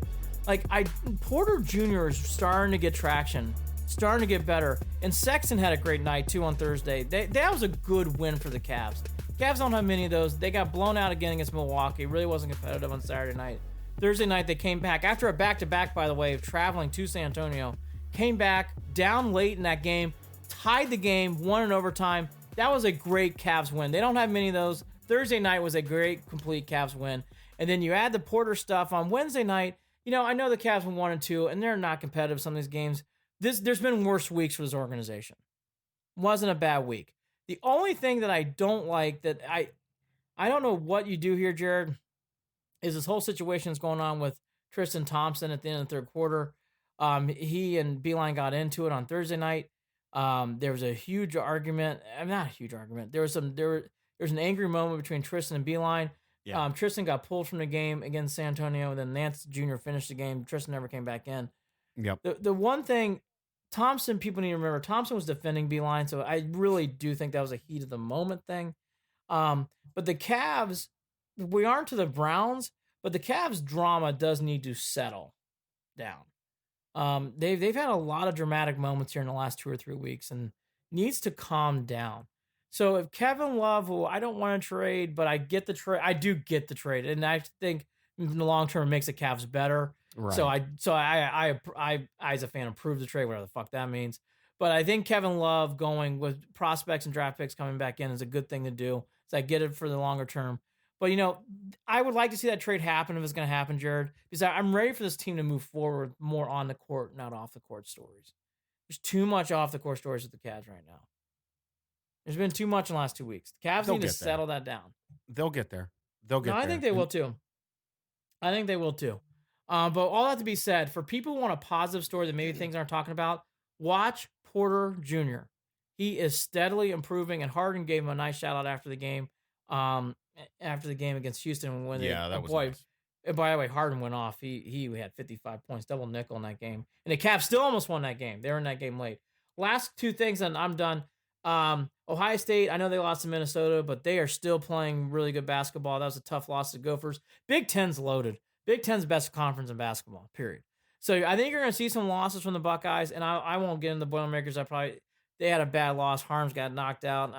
Porter Jr. is starting to get traction, starting to get better, and Sexton had a great night too on Thursday. That was a good win for the Cavs. Cavs don't have many of those. They got blown out again against Milwaukee. It really wasn't competitive on Saturday night. Thursday night, they came back after a back-to-back, by the way, of traveling to San Antonio. Came back down late in that game, tied the game, won in overtime. That was a great Cavs win. They don't have many of those. Thursday night was a great, complete Cavs win. And then you add the Porter stuff on Wednesday night. I know the Cavs went 1-2, and they're not competitive some of these games. There's been worse weeks for this organization. Wasn't a bad week. The only thing that I don't like, that I don't know what you do here, Jared, is this whole situation that's going on with Tristan Thompson at the end of the third quarter. He and Beeline got into it on Thursday night. There was a huge argument. Not a huge argument. There was an angry moment between Tristan and Beeline. Yeah. Tristan got pulled from the game against San Antonio. Then Nance Jr. finished the game. Tristan never came back in. Yep. The one thing, Thompson, people need to remember, Thompson was defending Beeline, so I really do think that was a heat of the moment thing. But the Cavs, we aren't to the Browns, but the Cavs drama does need to settle down. They've had a lot of dramatic moments here in the last 2 or 3 weeks and needs to calm down. So if Kevin Love, who I don't want to trade, but I get the trade, I do get the trade, and I think in the long term it makes the Cavs better. Right. So I as a fan approve the trade, whatever the fuck that means. But I think Kevin Love going with prospects and draft picks coming back in is a good thing to do. So I get it for the longer term. But, I would like to see that trade happen if it's going to happen, Jared, because I'm ready for this team to move forward more on the court, not off the court stories. There's too much off the court stories with the Cavs right now. There's been too much in the last 2 weeks. The Cavs need to settle that down. They'll get there. I think they will too. But all that to be said, for people who want a positive story that maybe things aren't talking about, watch Porter Jr. He is steadily improving, and Harden gave him a nice shout out after the game. After the game against Houston, that was nice. By the way, Harden went off. He had 55 points, double nickel in that game, and the Cavs still almost won that game. They were in that game late. Last two things, and I'm done. Ohio State, I know they lost to Minnesota, but they are still playing really good basketball. That was a tough loss to Gophers. Big Ten's loaded. Big Ten's best conference in basketball, period. So I think you're going to see some losses from the Buckeyes, and I won't get into the Boilermakers. They had a bad loss. Harms got knocked out.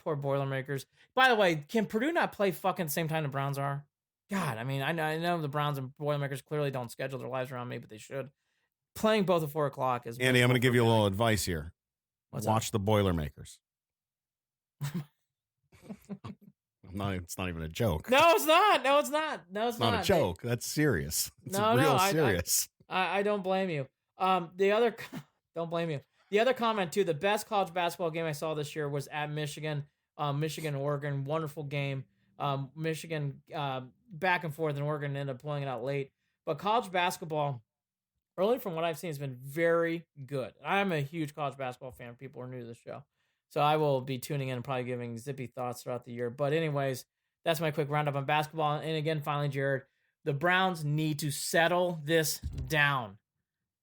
Poor Boilermakers. By the way, can Purdue not play fucking the same time the Browns are? God, I mean, I know the Browns and Boilermakers clearly don't schedule their lives around me, but they should. Playing both at 4 o'clock is... Andy, I'm going to give you a little advice here. Watch the Boilermakers. It's not even a joke. No, it's not. It's not a joke. That's serious. It's real serious. I don't blame you. Don't blame you. The other comment too, the best college basketball game I saw this year was at Michigan, Oregon. Wonderful game. Michigan back and forth, and Oregon ended up pulling it out late. But college basketball, early from what I've seen, has been very good. I'm a huge college basketball fan. People are new to the show. So I will be tuning in and probably giving zippy thoughts throughout the year. But anyways, that's my quick roundup on basketball. And again, finally, Jared, the Browns need to settle this down.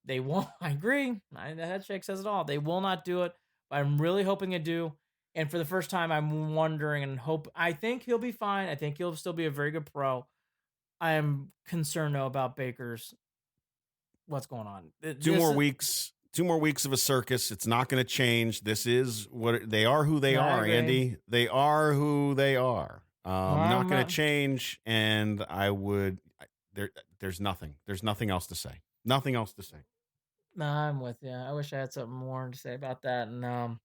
They won't. I agree. The head shake says it all. They will not do it, but I'm really hoping they do. And for the first time, I'm wondering and hope. I think he'll be fine. I think he'll still be a very good pro. I am concerned, though, about Baker's. What's going on? 2 more weeks. 2 more weeks of a circus. It's not going to change. This is what they are. Who they are, Andy. They are who they are. Not going to change. And I would. There's nothing. There's nothing else to say. Nothing else to say. No, I'm with you. I wish I had something more to say about that. And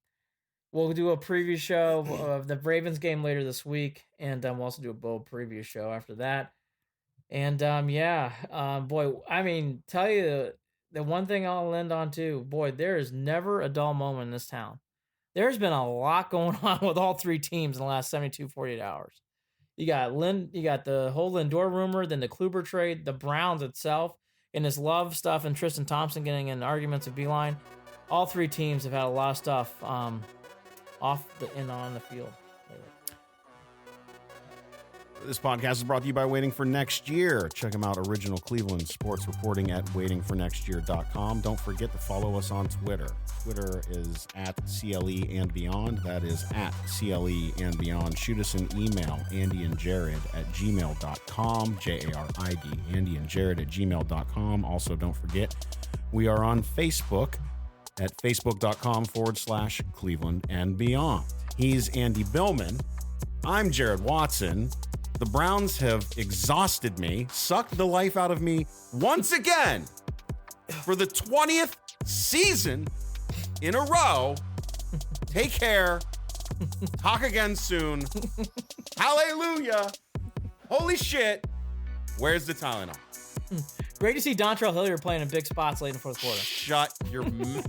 we'll do a preview show of the Ravens game later this week, and we'll also do a bowl preview show after that. And boy, I mean, tell you the one thing I'll end on too. Boy, there is never a dull moment in this town. There's been a lot going on with all 3 teams in the last 72, 48 hours. You got the whole Lindor rumor, then the Kluber trade, the Browns itself. And this Love stuff and Tristan Thompson getting in arguments with Beeline. All 3 teams have had a lot of stuff off and on the field. This podcast is brought to you by Waiting for Next Year. Check them out, original Cleveland sports reporting at waitingfornextyear.com. Don't forget to follow us on Twitter. Twitter is at CLE and Beyond. That is at CLE and Beyond. Shoot us an email, andyandjared@gmail.com, JARID, andyandjared@gmail.com. Also, don't forget, we are on Facebook at facebook.com/Cleveland and Beyond. He's Andy Billman. I'm Jared Watson. The Browns have exhausted me, sucked the life out of me once again for the 20th season in a row. Take care. Talk again soon. Hallelujah. Holy shit. Where's the Tylenol? Great to see Dontrell Hilliard playing in big spots late in the fourth quarter. Shut your mouth.